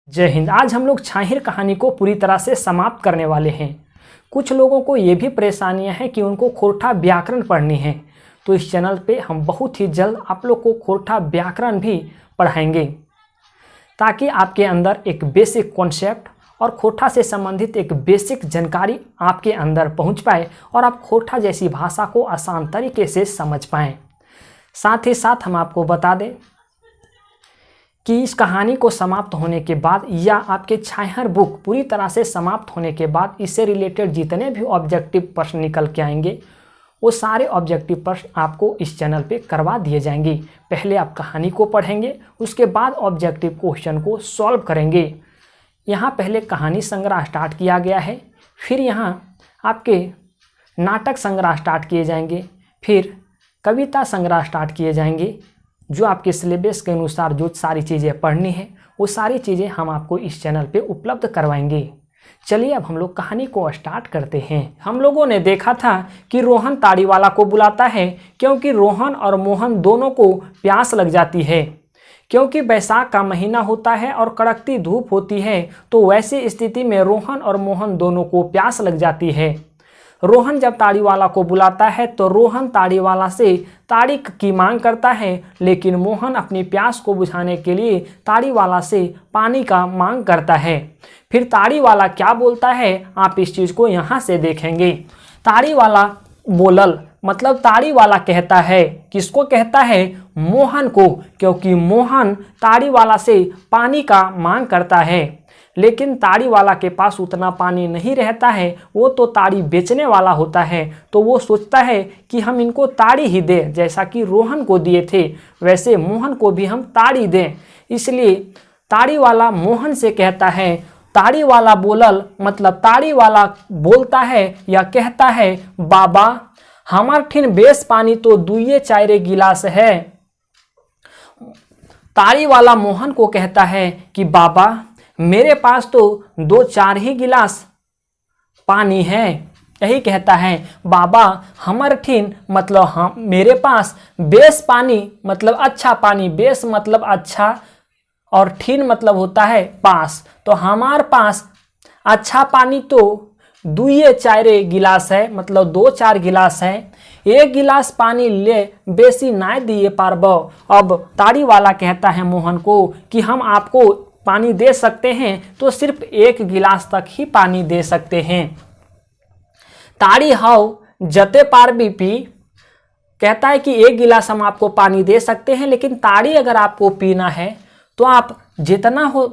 जय हिंद। आज हम लोग छाहिर कहानी को पूरी तरह से समाप्त करने वाले हैं। कुछ लोगों को ये भी परेशानियां हैं कि उनको खोरठा व्याकरण पढ़नी है, तो इस चैनल पे हम बहुत ही जल्द आप लोग को खोरठा व्याकरण भी पढ़ाएंगे, ताकि आपके अंदर एक बेसिक कॉन्सेप्ट और खोरठा से संबंधित एक बेसिक जानकारी आपके अंदर पहुंच पाए और आप खोरठा जैसी भाषा को आसान तरीके से समझ पाएँ। साथ ही साथ हम आपको बता दें कि इस कहानी को समाप्त होने के बाद या आपके छाहिर बुक पूरी तरह से समाप्त होने के बाद इससे रिलेटेड जितने भी ऑब्जेक्टिव प्रश्न निकल के आएंगे वो सारे ऑब्जेक्टिव प्रश्न आपको इस चैनल पे करवा दिए जाएंगे। पहले आप कहानी को पढ़ेंगे, उसके बाद ऑब्जेक्टिव क्वेश्चन को सॉल्व करेंगे। यहाँ पहले कहानी संग्रह स्टार्ट किया गया है, फिर यहाँ आपके नाटक संग्रह स्टार्ट किए जाएंगे, फिर कविता संग्रह स्टार्ट किए जाएंगे। जो आपके सिलेबस के अनुसार जो सारी चीज़ें पढ़नी है वो सारी चीज़ें हम आपको इस चैनल पे उपलब्ध करवाएंगे। चलिए अब हम लोग कहानी को स्टार्ट करते हैं। हम लोगों ने देखा था कि रोहन ताड़ीवाला को बुलाता है क्योंकि रोहन और मोहन दोनों को प्यास लग जाती है। क्योंकि बैसाख का महीना होता है और कड़कती धूप होती है, तो वैसी स्थिति में रोहन और मोहन दोनों को प्यास लग जाती है। रोहन जब ताड़ीवाला को बुलाता है तो रोहन ताड़ीवाला से ताड़ी की मांग करता है, लेकिन मोहन अपनी प्यास को बुझाने के लिए ताड़ीवाला से पानी का मांग करता है। फिर ताड़ीवाला क्या बोलता है आप इस चीज़ को यहाँ से देखेंगे। ताड़ीवाला बोलल मतलब ताड़ीवाला कहता है, किसको कहता है? मोहन को, क्योंकि मोहन ताड़ीवाला से पानी का मांग करता है। लेकिन ताड़ीवाला के पास उतना पानी नहीं रहता है, वो तो ताड़ी बेचने वाला होता है, तो वो सोचता है कि हम इनको ताड़ी ही दें, जैसा कि रोहन को दिए थे वैसे मोहन को भी हम ताड़ी दें। इसलिए ताड़ीवाला मोहन से कहता है, ताड़ीवाला बोलल मतलब ताड़ीवाला बोलता है या कहता है, बाबा हमार ठिन बेस पानी तो दुइये चारे गिलास है। ताड़ीवाला मोहन को कहता है कि बाबा मेरे पास तो 2-4 ही गिलास पानी है। यही कहता है, बाबा हमर ठिन मतलब हम मेरे पास बेस पानी मतलब अच्छा पानी, बेस मतलब अच्छा और ठिन मतलब होता है पास, तो हमार पास अच्छा पानी तो 2-4 गिलास है, मतलब 2-4 गिलास है। 1 गिलास पानी ले बेसी ना दिए पारबो। अब ताड़ीवाला कहता है मोहन को कि हम आपको पानी दे सकते हैं तो सिर्फ 1 गिलास तक ही पानी दे सकते हैं। ताड़ी हाउ जते पार भी पी, कहता है कि 1 गिलास हम आपको पानी दे सकते हैं, लेकिन ताड़ी अगर आपको पीना है तो आप जितना हो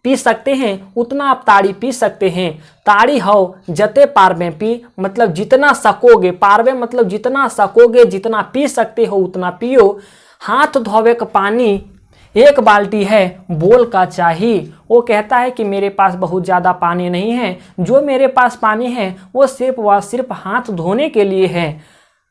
पी सकते हैं उतना आप ताड़ी पी सकते हैं। ताड़ी हाउ जते पार में पी मतलब जितना सकोगे, पारवे मतलब जितना सकोगे, जितना पी सकते हो उतना पियो। हाथ धोवे का पानी 1 बाल्टी है बोल का चाहिए। वो कहता है कि मेरे पास बहुत ज़्यादा पानी नहीं है, जो मेरे पास पानी है वो सिर्फ व सिर्फ हाथ धोने के लिए है।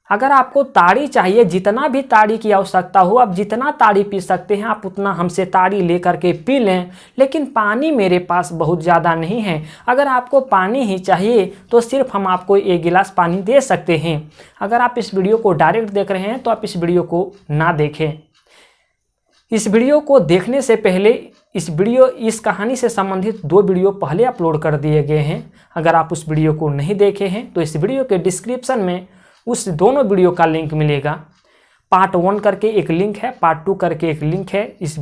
अगर आपको ताड़ी चाहिए, जितना भी ताड़ी की आवश्यकता हो, आप जितना ताड़ी पी सकते हैं आप उतना हमसे ताड़ी लेकर के पी लें, लेकिन पानी मेरे पास बहुत ज़्यादा नहीं है। अगर आपको पानी ही चाहिए तो सिर्फ हम आपको 1 गिलास पानी दे सकते हैं। अगर आप इस वीडियो को डायरेक्ट देख रहे हैं तो आप इस वीडियो को ना देखें। इस वीडियो को देखने से पहले इस कहानी से संबंधित 2 वीडियो पहले अपलोड कर दिए गए हैं। अगर आप उस वीडियो को नहीं देखे हैं तो इस वीडियो के डिस्क्रिप्शन में उस दोनों वीडियो का लिंक मिलेगा। पार्ट 1 करके एक लिंक है, पार्ट 2 करके एक लिंक है, इस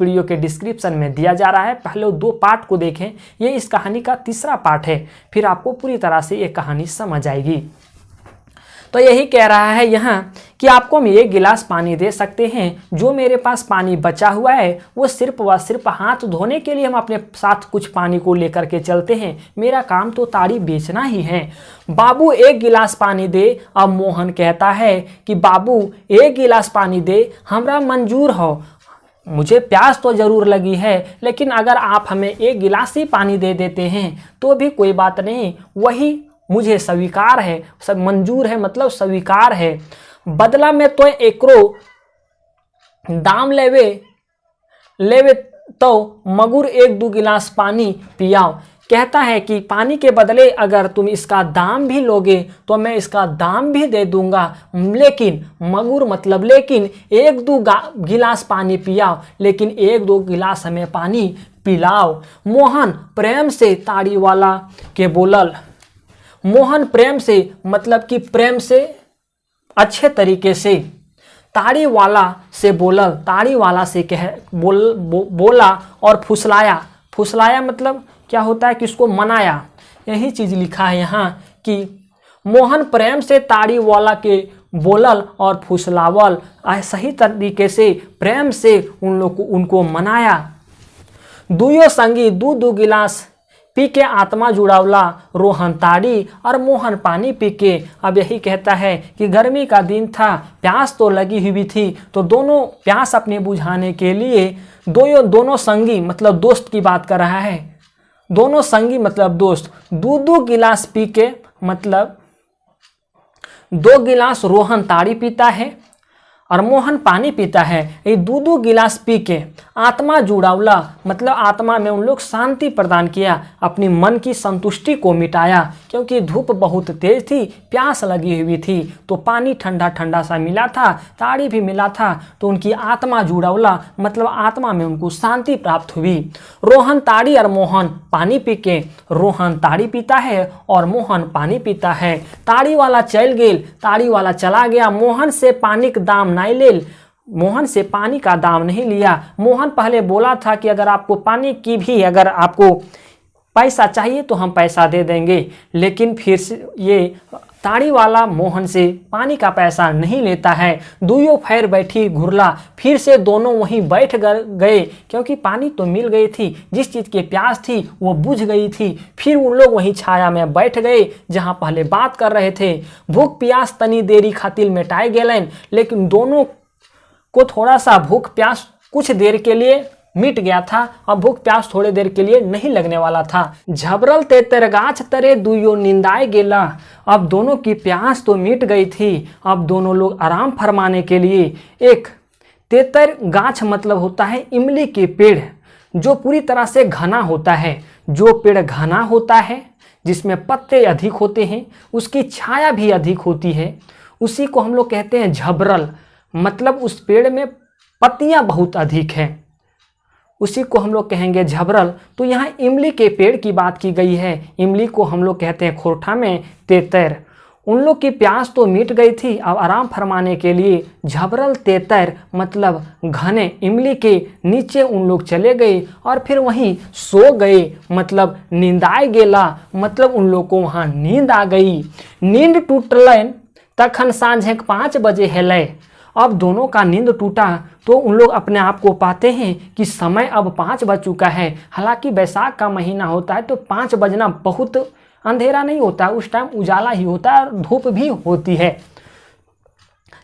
वीडियो के डिस्क्रिप्शन में दिया जा रहा है। पहले 2 पार्ट को देखें, ये इस कहानी का तीसरा पार्ट है, फिर आपको पूरी तरह से ये कहानी समझ आएगी। तो यही कह रहा है यहाँ कि आपको हम 1 गिलास पानी दे सकते हैं, जो मेरे पास पानी बचा हुआ है वो सिर्फ व सिर्फ हाथ धोने के लिए हम अपने साथ कुछ पानी को लेकर के चलते हैं। मेरा काम तो ताड़ी बेचना ही है। बाबू 1 गिलास पानी दे। अब मोहन कहता है कि बाबू 1 गिलास पानी दे, हमरा मंजूर हो, मुझे प्यास तो ज़रूर लगी है, लेकिन अगर आप हमें 1 गिलास ही पानी दे देते हैं तो भी कोई बात नहीं, वही मुझे स्वीकार है। सब मंजूर है मतलब स्वीकार है। बदला में तो एकरो दाम लेवे तो मगुर 1-2 गिलास पानी पियाओ। कहता है कि पानी के बदले अगर तुम इसका दाम भी लोगे तो मैं इसका दाम भी दे दूंगा, लेकिन मगुर मतलब लेकिन 1-2 गिलास पानी पियाओ, लेकिन 1-2 गिलास हमें पानी पिलाओ। मोहन प्रेम से ताड़ी वाला के बोलल। मोहन प्रेम से मतलब कि प्रेम से अच्छे तरीके से ताड़ी वाला से बोलल, ताड़ी वाला से बोला और फुसलाया। फुसलाया मतलब क्या होता है कि उसको मनाया। यही चीज़ लिखा है यहाँ कि मोहन प्रेम से ताड़ी वाला के बोलल और फुसलावल, सही तरीके से प्रेम से उनको मनाया। दुयो संगी दू दू गिलास पी के आत्मा जुड़ावला। रोहन ताड़ी और मोहन पानी पी के। अब यही कहता है कि गर्मी का दिन था, प्यास तो लगी हुई थी, तो दोनों प्यास अपने बुझाने के लिए दोनों संगी मतलब दोस्त की बात कर रहा है। दोनों संगी मतलब दोस्त दो दो गिलास पी के, मतलब 2 गिलास रोहन ताड़ी पीता है और मोहन पानी पीता है। ये 2 गिलास पी के आत्मा जुड़ावला मतलब आत्मा में उन लोग शांति प्रदान किया, अपनी मन की संतुष्टि को मिटाया। क्योंकि धूप बहुत तेज थी, प्यास लगी हुई थी, तो पानी ठंडा ठंडा सा मिला था, ताड़ी भी मिला था, तो उनकी आत्मा जुड़ावला मतलब आत्मा में उनको शांति प्राप्त हुई। रोहन ताड़ी और मोहन पानी पी के। रोहन ताड़ी पीता है और मोहन पानी पीता है। ताड़ी वाला चल गेल, ताड़ी वाला चला गया, मोहन से पानी का दाम नहीं लेल। मोहन से पानी का दाम नहीं लिया। मोहन पहले बोला था कि अगर आपको पानी की भी अगर आपको पैसा चाहिए तो हम पैसा दे देंगे, लेकिन फिर से ये ताड़ी वाला मोहन से पानी का पैसा नहीं लेता है। दुयो फेर बैठी घुरला, फिर से दोनों वहीं बैठ गए, क्योंकि पानी तो मिल गई थी, जिस चीज़ की प्यास थी वो बुझ गई थी। फिर उन लोग वहीं छाया में बैठ गए जहां पहले बात कर रहे थे। भूख प्यास तनी देरी खातिर मिटाए गेलन, लेकिन दोनों को थोड़ा सा भूख प्यास कुछ देर के लिए मिट गया था और भूख प्यास थोड़ी देर के लिए नहीं लगने वाला था। झबरल तेतर गाछ तरे दुयो निंदाए गेला। अब दोनों की प्यास तो मिट गई थी, अब दोनों लोग आराम फरमाने के लिए एक तेतर गाछ मतलब होता है इमली के पेड़, जो पूरी तरह से घना होता है। जो पेड़ घना होता है, जिसमें पत्ते अधिक होते हैं, उसकी छाया भी अधिक होती है, उसी को हम लोग कहते हैं झबरल। मतलब उस पेड़ में पत्तियां बहुत अधिक हैं, उसी को हम लोग कहेंगे झबरल। तो यहाँ इमली के पेड़ की बात की गई है। इमली को हम लोग कहते हैं खोरठा में तेतर। उन लोग की प्यास तो मिट गई थी, अब आराम फरमाने के लिए झबरल तेतर मतलब घने इमली के नीचे उन लोग चले गए और फिर वहीं सो गए। मतलब नींदाए गेला मतलब उन लोग को वहाँ नींद आ गई। नींद टूटलन तखन सांझे 5 बजे हेलै। अब दोनों का नींद टूटा तो उन लोग अपने आप को पाते हैं कि समय अब 5 बज चुका है। हालांकि बैसाख का महीना होता है तो 5 बजना बहुत अंधेरा नहीं होता, उस टाइम उजाला ही होता है और धूप भी होती है।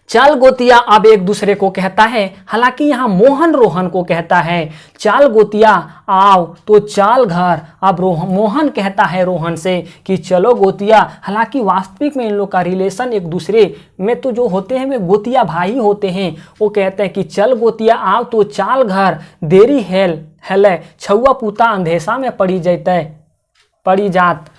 चल गोतिया अब एक दूसरे को कहता है, हालांकि यहाँ मोहन रोहन को कहता है चल गोतिया आओ, तो चल घर। अब मोहन कहता है रोहन से कि चलो गोतिया। हालांकि वास्तविक में इन लोग का रिलेशन एक दूसरे में तो जो होते हैं वे गोतिया भाई होते हैं। वो कहते हैं कि चल गोतिया आओ तो चाल घर, देरी हेले छुआ पुता अंधेसा में पड़ी जात।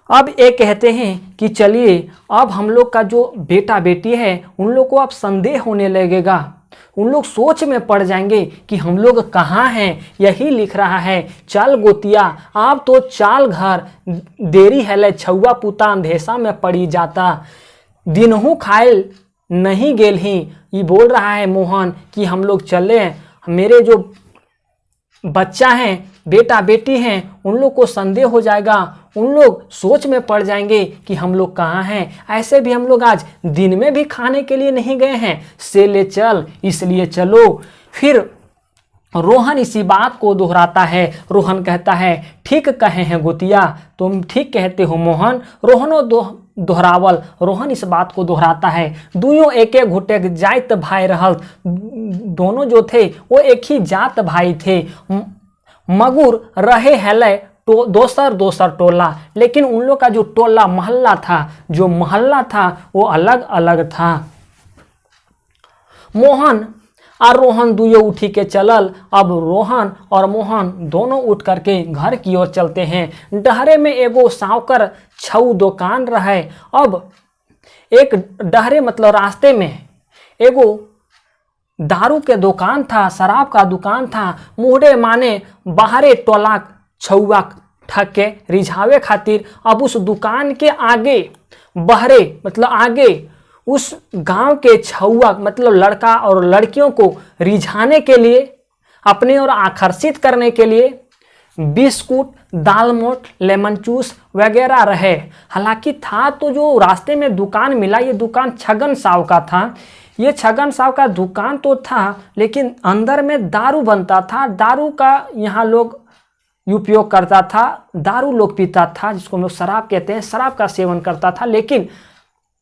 अब ये कहते हैं कि चलिए अब हम लोग का जो बेटा बेटी है उन लोग को अब संदेह होने लगेगा, उन लोग सोच में पड़ जाएंगे कि हम लोग कहाँ हैं। यही लिख रहा है चल गोतिया अब तो चाल घर, देरी है छुआ पुता अंधेसा में पड़ी जाता। दिनहू खाइल नहीं गेल ही, ये बोल रहा है मोहन कि हम लोग चले, मेरे जो बच्चा हैं बेटा बेटी हैं उन लोग को संदेह हो जाएगा, उन लोग सोच में पड़ जाएंगे कि हम लोग कहाँ हैं। ऐसे भी हम लोग आज दिन में भी खाने के लिए नहीं गए हैं, से ले चल इसलिए चलो। फिर रोहन इसी बात को दोहराता है। रोहन कहता है ठीक कहे हैं गोतिया, तुम ठीक कहते हो मोहन। रोहनो दोहरावल, रोहन इस बात को दोहराता है। दुयों एक एक घुटे जात भाई रहल, दोनों जो थे वो एक ही जात भाई थे। मगुर रहे हेले तो दोसर टोला, लेकिन उन लोग का जो टोला मोहल्ला था, जो मोहल्ला था वो अलग अलग था। मोहन और रोहन दुयो उठी के चलल। अब रोहन और मोहन दोनों उठ करके घर की ओर चलते हैं। डहरे में एगो सावकर छऊ दुकान रहे। अब एक डहरे मतलब रास्ते में एगो दारू के दुकान था, शराब का दुकान था। मुहरे माने बाहरे टोलाक छौआ ठके रिझावे खातिर अब उस दुकान के आगे बहरे मतलब आगे उस गांव के छौआ मतलब लड़का और लड़कियों को रिझाने के लिए, अपने ओर आकर्षित करने के लिए बिस्कुट, दालमोट, लेमन जूस वगैरह रहे। हालांकि था तो जो रास्ते में दुकान मिला, ये दुकान छगन साव का था। ये छगन साव का दुकान तो था, लेकिन अंदर में दारू बनता था। दारू का यहाँ लोग उपयोग करता था, दारू लोग पीता था, जिसको हम लोग शराब कहते हैं, शराब का सेवन करता था। लेकिन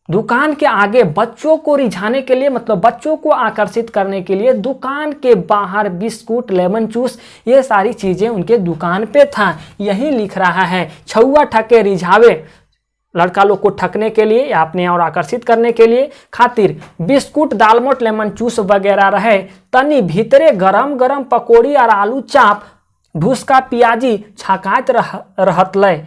दुकान के आगे बच्चों को रिझाने के लिए मतलब बच्चों को आकर्षित करने के लिए दुकान के बाहर बिस्कुट, लेमन जूस, ये सारी चीज़ें उनके दुकान पे था। यही लिख रहा है, छौआ ठके रिझावे, लड़का लोग को ठकने के लिए या अपने और आकर्षित करने के लिए खातिर बिस्कुट, दालमोट, लेमन जूस वगैरह रहे। तनी भीतरे गरम गरम पकौड़ी और आलू चाप, ढूसका पियाजी छकात रहतले।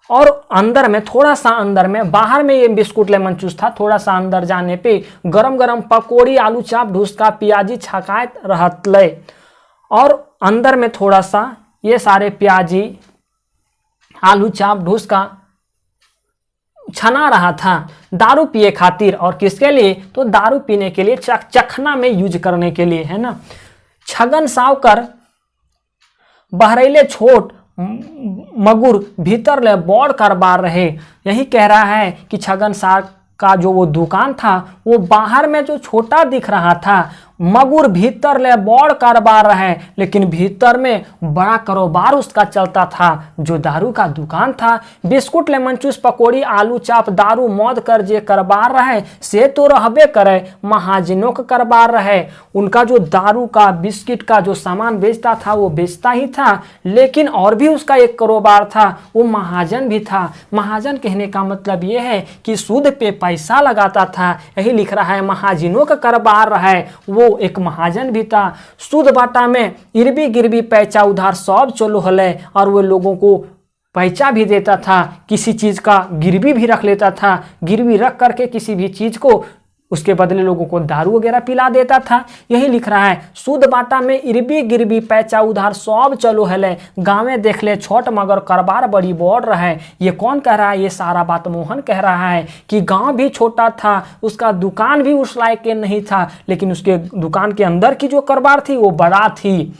और अंदर में थोड़ा सा अंदर में, बाहर में ये बिस्कुट लेमन जूस था, थोड़ा सा अंदर जाने पे गरम गरम पकौड़ी, आलू चाप, ढूसका पियाजी छकात रहतले। और अंदर में थोड़ा सा ये सारे प्याजी, आलू चाप, ढूसका छना रहा था दारू पिए खातिर। और किसके लिए? तो दारू पीने के लिए, चखना में यूज करने के लिए, है ना। छगन सावकर बहरैले छोट मगुर भीतर ले बड़ कारोबार रहे। यही कह रहा है कि छगन साव का जो वो दुकान था वो बाहर में जो छोटा दिख रहा था, मगुर भीतर ले बड़ कारोबार रहे, लेकिन भीतर में बड़ा कारोबार उसका चलता था, जो दारू का दुकान था। बिस्कुट, लेमन जूस, पकौड़ी, आलू चाप, दारू मौद कर जे कारोबार रहे से तो रहबे करे, महाजनों का कारोबार रहे। उनका जो दारू का, बिस्किट का जो सामान बेचता था वो बेचता ही था, लेकिन और भी उसका एक कारोबार था, वो महाजन भी था। महाजन कहने का मतलब ये है कि सूद पे पैसा लगाता था। यही लिख रहा है, महाजनों का कारोबार रहे, वो एक महाजन भी था। सूद बाटा में इरबी गिरबी पैसा उधार सब चलो हले, और वो लोगों को पैसा भी देता था, किसी चीज का गिरवी भी रख लेता था, गिरवी रख करके किसी भी चीज को उसके बदले लोगों को दारू वगैरह पिला देता था। यही लिख रहा है, सूद बाटा में इरबी गिरबी पैसा उधार सब चलो हले, गाँवे देख ले छोट मगर कारोबार बड़ी बढ़ रहा है। ये कौन कह रहा है? ये सारा बात मोहन कह रहा है कि गांव भी छोटा था, उसका दुकान भी उस लायक के नहीं था, लेकिन उसके दुकान के अंदर की जो कारोबार थी वो बड़ा थी।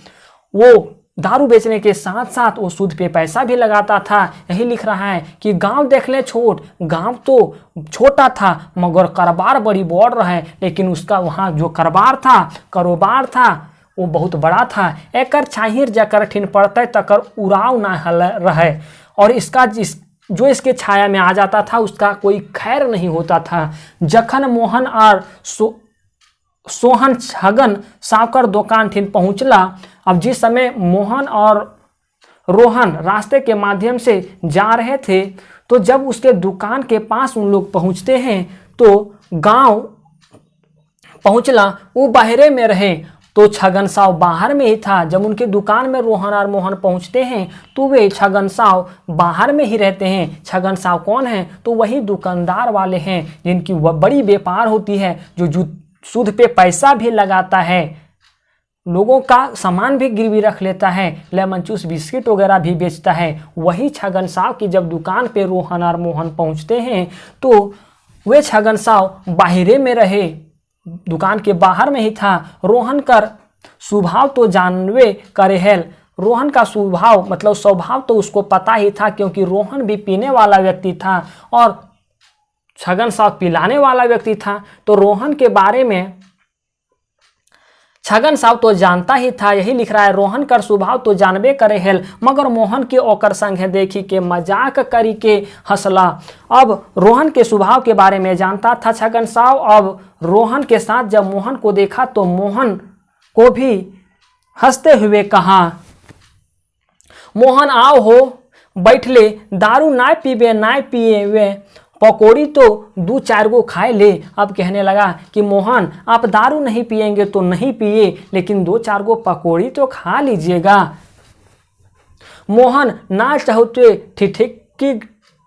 वो दारू बेचने के साथ साथ वो सूद पे पैसा भी लगाता था। यही लिख रहा है कि गांव देख ले छोट, गांव तो छोटा था मगर कारोबार बड़ी बढ़ रहा है, लेकिन उसका वहाँ जो कारोबार था वो बहुत बड़ा था। एकर छाहिर जकर ठिन पड़ते तकर उड़ाव ना रहे, और इसका जो इसके छाया में आ जाता था उसका कोई खैर नहीं होता था। जखन मोहन और सोहन छगन सावकर दुकान ठिन पहुंचला। अब जिस समय मोहन और रोहन रास्ते के माध्यम से जा रहे थे, तो जब उसके दुकान के पास उन लोग पहुंचते हैं तो गांव पहुंचला, वो बाहरे में रहे, तो छगन साव बाहर में ही था। जब उनके दुकान में रोहन और मोहन पहुंचते हैं तो वे छगन साव बाहर में ही रहते हैं। छगन साव कौन है? तो वही दुकानदार वाले हैं जिनकी बड़ी व्यापार होती है, जो सूद पे पैसा भी लगाता है, लोगों का सामान भी गिरवी रख लेता है, लेमन जूस, बिस्किट वगैरह भी बेचता है। वही छगन साव की जब दुकान पे रोहन और मोहन पहुंचते हैं तो वे छगन साव बाहरे में रहे, दुकान के बाहर में ही था। रोहन कर स्वभाव तो जानवे करे है, रोहन का स्वभाव मतलब स्वभाव तो उसको पता ही था, क्योंकि रोहन भी पीने वाला व्यक्ति था और छगन साव पिलाने वाला व्यक्ति था। तो रोहन के बारे में छगन साव तो जानता ही था। यही लिख रहा है, रोहन कर स्वभाव तो जानबे करे हेल, मगर मोहन के ओकर संग देखी के मजाक करी के हंसला। अब रोहन के स्वभाव के बारे में जानता था छगन साव। अब रोहन के साथ जब मोहन को देखा तो मोहन को भी हंसते हुए कहा, मोहन आओ हो बैठ ले, दारू ना पीबे ना पिए वे, पकौड़ी तो 2-4 गो खाए ले। अब कहने लगा कि मोहन आप दारू नहीं पिएंगे तो नहीं पिए, लेकिन 2-4 गो पकौड़ी तो खा लीजिएगा। मोहन ना चाहते ठिठकी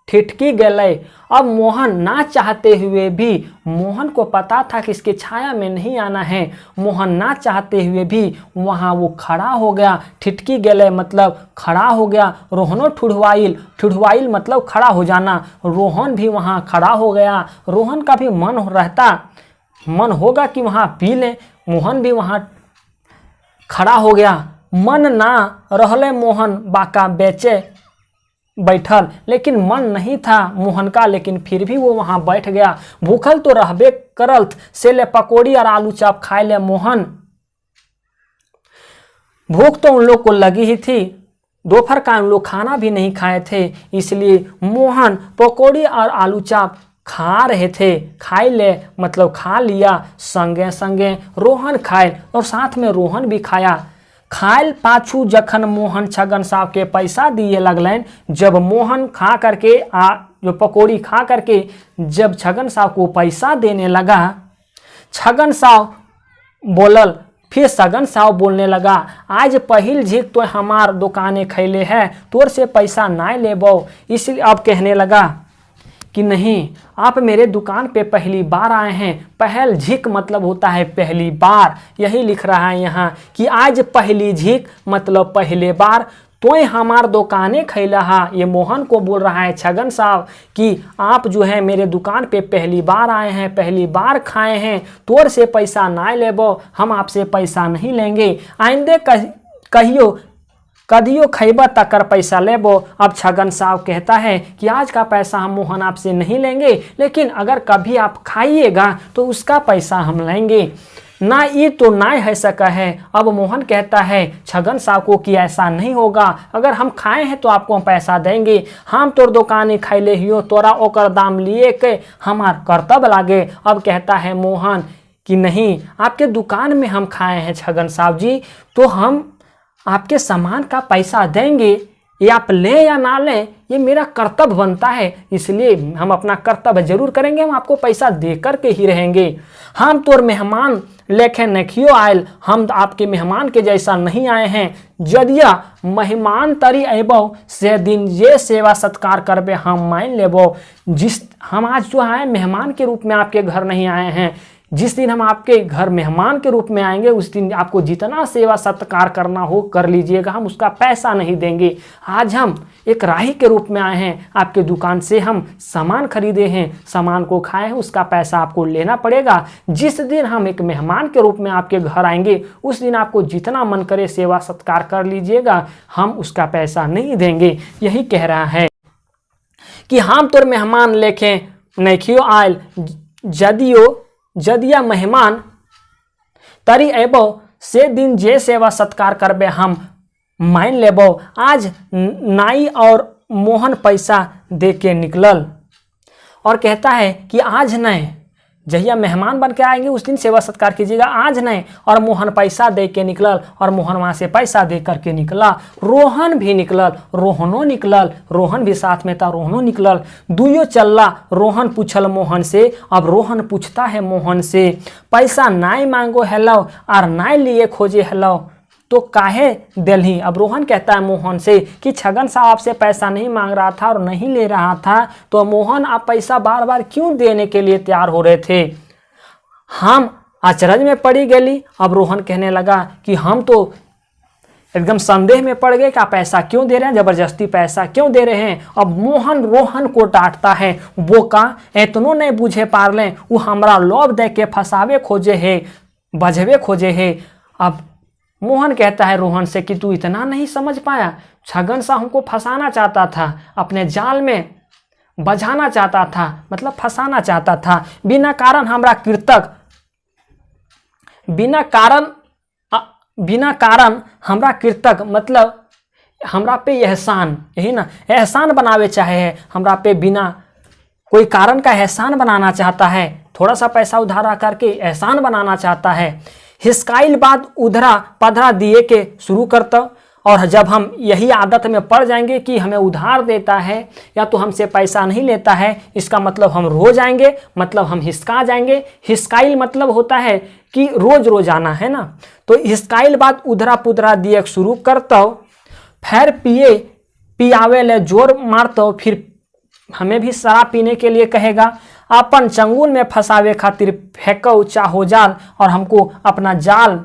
ठिठकी गए। अब मोहन ना चाहते हुए भी, मोहन को पता था कि इसके छाया में नहीं आना है, मोहन ना चाहते हुए भी वहाँ वो खड़ा हो गया। ठिठकी गए मतलब खड़ा हो गया। रोहनो ठुढ़वाइल, ठुढ़वाइल मतलब खड़ा हो जाना। रोहन भी वहाँ खड़ा हो गया। रोहन का भी मन होगा कि वहाँ पी लें। मोहन भी वहाँ खड़ा हो गया। मन ना रहले मोहन बाका बेचे बैठल, लेकिन मन नहीं था मोहन का, लेकिन फिर भी वो वहाँ बैठ गया। भूखल तो रहबे करल से ले पकौड़ी और आलू चाप खाए ले मोहन। भूख तो उन लोग को लगी ही थी, दोपहर का उन लोग खाना भी नहीं खाए थे, इसलिए मोहन पकौड़ी और आलू चाप खा रहे थे। खाई ले मतलब खा लिया, संगे संगे रोहन खाए और साथ में रोहन भी खाया। खायल पाछू जखन मोहन छगन साहब के पैसा दिए लगलन, जब मोहन खा करके जो पकौड़ी खा करके जब छगन साहब को पैसा देने लगा, छगन साहब बोलल, फिर छगन साहब बोलने लगा, आज पहिल झीक तो हमार दुकाने खैले है, तोर से पैसा ना लेबो। इसलिए अब कहने लगा कि नहीं, आप मेरे दुकान पे पहली बार आए हैं। पहल झीक मतलब होता है पहली बार, यही लिख रहा है यहाँ कि आज पहली झीक मतलब पहले बार तोय हमार दुकाने खैला हा। ये मोहन को बोल रहा है छगन साहब कि आप जो है मेरे दुकान पे पहली बार आए हैं, पहली बार खाए हैं, तोर से पैसा ना लेबो, हम आपसे पैसा नहीं लेंगे, आइंदे कदियो खैबा तकर पैसा लेबो। अब छगन साहब कहता है कि आज का पैसा हम मोहन आपसे नहीं लेंगे, लेकिन अगर कभी आप खाइएगा तो उसका पैसा हम लेंगे। ना ये तो ना है सका है। अब मोहन कहता है छगन साहब को कि ऐसा नहीं होगा, अगर हम खाए हैं तो आपको हम पैसा देंगे, हम तोर दुकाने खैले हियो, तोरा ओकर दाम लिए के हमार कर्तव्य लागे। अब कहता है मोहन कि नहीं, आपके दुकान में हम खाए हैं छगन साहब जी, तो हम आपके सामान का पैसा देंगे, ये आप लें या ना लें ये मेरा कर्तव्य बनता है, इसलिए हम अपना कर्तव्य जरूर करेंगे, हम आपको पैसा दे कर के ही रहेंगे। हम तोर मेहमान लेखे नखियो आयल, हम आपके मेहमान के जैसा नहीं आए हैं। जदिया मेहमान तरी अबो से दिन ये सेवा सत्कार करबे हम मान लेबो। जिस हम आज जो आए मेहमान के रूप में आपके घर नहीं आए हैं, जिस दिन हम आपके घर मेहमान के रूप में आएंगे उस दिन आपको जितना सेवा सत्कार करना हो कर लीजिएगा, हम उसका पैसा नहीं देंगे। आज हम एक राही के रूप में आए हैं, आपके दुकान से हम सामान खरीदे हैं, सामान को खाए हैं, उसका पैसा आपको लेना पड़ेगा। जिस दिन हम एक मेहमान के रूप में आपके घर आएंगे उस दिन आपको जितना मन करे सेवा सत्कार कर लीजिएगा, हम उसका पैसा नहीं देंगे। यही कह रहा है कि हम तोर मेहमान लेके नखियो आयल, जदिया मेहमान तरी एबो से दिन जे सेवा सत्कार करबे हम मान लेबो। आज नाई और मोहन पैसा दे के निकलल और कहता है कि आज नहीं, जहिया मेहमान बन के आएंगे उस दिन सेवा सत्कार कीजिएगा, आज नहीं। और मोहन पैसा दे के निकलल और मोहन वहाँ से पैसा दे करके निकला। रोहन भी निकलल, रोहनो निकलल, रोहन भी साथ में था, रोहनो निकलल। दुयो चलला। रोहन पूछल मोहन से, अब रोहन पूछता है मोहन से, पैसा नाई मांगो हेलो और नाई लिए खोजे हेलो तो काहे दिलही। अब रोहन कहता है मोहन से कि छगन साहब आपसे पैसा नहीं मांग रहा था और नहीं ले रहा था, तो मोहन आप पैसा बार बार क्यों देने के लिए तैयार हो रहे थे। हम अचरज में पड़ी गई। अब रोहन कहने लगा कि हम तो एकदम संदेह में पड़ गए कि आप पैसा क्यों दे रहे हैं, जबरदस्ती पैसा क्यों दे रहे हैं। अब मोहन रोहन को डांटता है, वो का एतनो नहीं बुझे पार लें, वो हमारा लोभ दे के फंसावे खोजे है, बजवे खोजे है। अब मोहन कहता है रोहन से कि तू इतना नहीं समझ पाया, छगन साहब हमको फंसाना चाहता था, अपने जाल में बझाना चाहता था, मतलब फंसाना चाहता था। बिना कारण हमरा कृतक, बिना कारण हमरा कृतक मतलब हमरा पे एहसान, यही ना, एहसान बनावे चाहे है हमरा पे, बिना कोई कारण का एहसान बनाना चाहता है, थोड़ा सा पैसा उधारा करके एहसान बनाना चाहता है। हिस्काइल बाद उधरा पधरा दिए के शुरू करता, और जब हम यही आदत में पड़ जाएंगे कि हमें उधार देता है या तो हमसे पैसा नहीं लेता है, इसका मतलब हम रो जाएंगे, मतलब हम हिस्का जाएंगे। हिस्काइल मतलब होता है कि रोज रोज आना है ना, तो हिस्काइल बाद उधरा पुधरा दिए शुरू करता, फिर पियावे ले जोर मारता, फिर हमें भी शराब पीने के लिए कहेगा। अपन चंगुल में फंसावे खातिर फेंको चाहो जाल, और हमको अपना जाल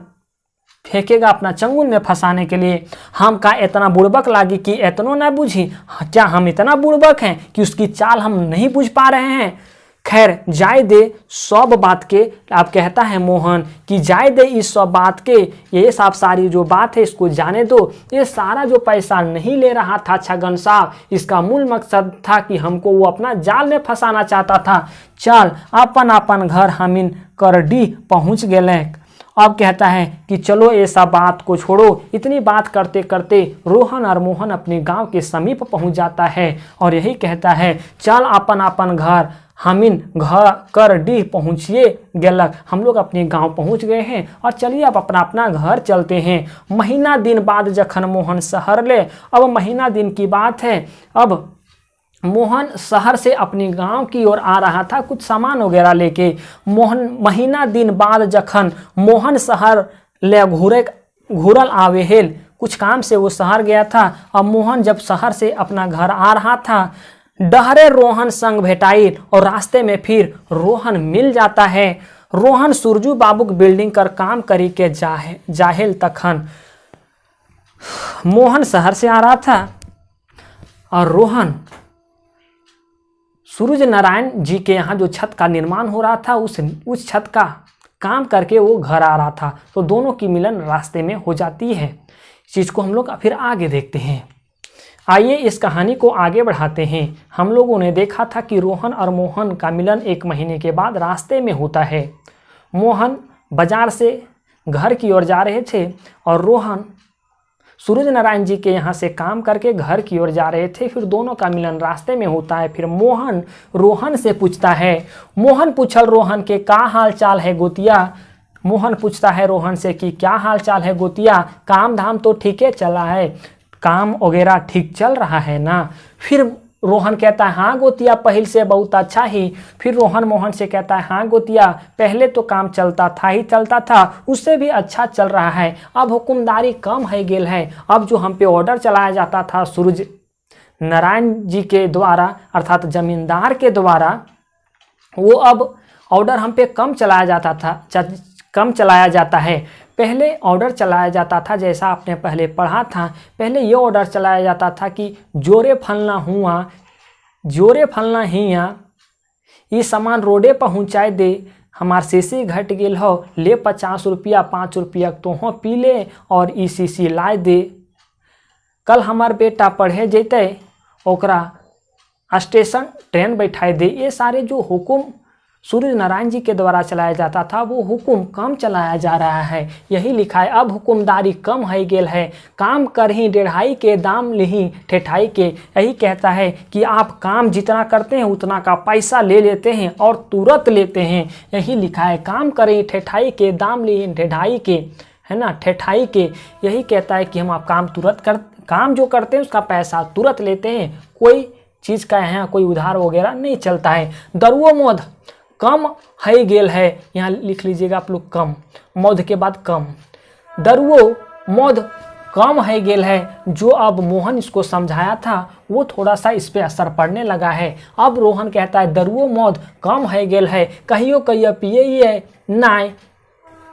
फेंकेगा अपना चंगुल में फंसाने के लिए। हम का इतना बुड़बक लागी कि इतनो ना बुझी। क्या हम इतना बुड़बक हैं कि उसकी चाल हम नहीं बुझ पा रहे हैं? खैर जाय दे सब बात के। अब कहता है मोहन कि जाय दे इस सब बात के, ये सब सारी जो बात है इसको जाने दो। ये सारा जो पैसा नहीं ले रहा था छगन साहब, इसका मूल मकसद था कि हमको वो अपना जाल में फंसाना चाहता था। चल अपन अपन घर हमीन करडी पहुँच गए। अब कहता है कि चलो ये सब बात को छोड़ो। इतनी बात करते करते रोहन और मोहन अपने गांव के समीप पहुंच जाता है और यही कहता है चल अपन अपन घर हमीन घर कर डी पहुँचिए गेलक। हम लोग अपने गांव पहुंच गए हैं और चलिए अब अपना अपना घर चलते हैं। महीना दिन बाद जखन मोहन शहर ले, अब महीना दिन की बात है। अब मोहन शहर से अपने गांव की ओर आ रहा था कुछ सामान वगैरह लेके। महीना दिन बाद जखन मोहन शहर ले घूरल आवे हेल, कुछ काम से वो शहर गया था। अब मोहन जब शहर से अपना घर आ रहा था, डहरे रोहन संग भेटाई और रास्ते में फिर रोहन मिल जाता है। रोहन सुरजू बाबूक बिल्डिंग कर काम करी के जाहिल तखन मोहन शहर से आ रहा था और रोहन सूरज नारायण जी के यहाँ जो छत का निर्माण हो रहा था उस छत का काम करके वो घर आ रहा था। तो दोनों की मिलन रास्ते में हो जाती है। इस चीज़ को हम लोग फिर आगे देखते हैं। आइए इस कहानी को आगे बढ़ाते हैं। हम लोगों ने देखा था कि रोहन और मोहन का मिलन 1 महीने के बाद रास्ते में होता है। मोहन बाजार से घर की ओर जा रहे थे और रोहन सूरज नारायण जी के यहाँ से काम करके घर की ओर जा रहे थे। फिर दोनों का मिलन रास्ते में होता है। फिर मोहन रोहन से पूछता है, मोहन पूछल रोहन के का हाल चाल है गोतिया। मोहन पूछता है रोहन से कि क्या हाल चाल है गोतिया, काम धाम तो ठीक है चला है, काम वगैरह ठीक चल रहा है ना। फिर रोहन कहता है हाँ गोतिया पहले से बहुत अच्छा ही। फिर रोहन मोहन से कहता है हाँ गोतिया पहले तो काम चलता था उससे भी अच्छा चल रहा है। अब हुकुमदारी कम है गेल है। अब जो हम पे ऑर्डर चलाया जाता था सूरज नारायण जी के द्वारा अर्थात जमींदार के द्वारा, वो अब ऑर्डर हम पे कम चलाया जाता है। पहले ऑर्डर चलाया जाता था जैसा आपने पहले पढ़ा था। पहले ये ऑर्डर चलाया जाता था कि जोरे फलना हुआ जोरे फलना हिया, ये सामान रोडे पहुँचाए दे, हमार शीशी घट गेल हो, ले 50 रुपया 5 रुपया तो हो पी ले और ई शीशी लाए दे। कल हमार बेटा पढ़े जैते ओकरा स्टेशन ट्रेन बैठाए दे। ये सारे जो हुकुम सूरज नारायण जी के द्वारा चलाया जाता था वो हुकुम कम चलाया जा रहा है। यही लिखा है अब हुकुमदारी कम है गेल है, काम करही डेढ़ाई के दाम लिही ठेठाई के। यही कहता है कि आप काम जितना करते हैं उतना का पैसा ले लेते हैं और तुरंत लेते हैं। यही लिखा है काम करें ठेठाई के दाम लिही ठेठाई के, है ना, ठेठाई के। यही कहता है कि हम आप काम जो करते हैं उसका पैसा तुरंत लेते हैं। कोई चीज़ का यहाँ कोई उधार वगैरह नहीं चलता है। दरुओ मोद कम है गेल है, यहाँ लिख लीजिएगा आप लोग कम, मौध के बाद कम। दरुओ मौध कम है गेल है। जो अब मोहन इसको समझाया था वो थोड़ा सा इस पे असर पड़ने लगा है। अब रोहन कहता है दरुओ मौध कम है गेल है, कहियो कहियो पिए ही है नाय,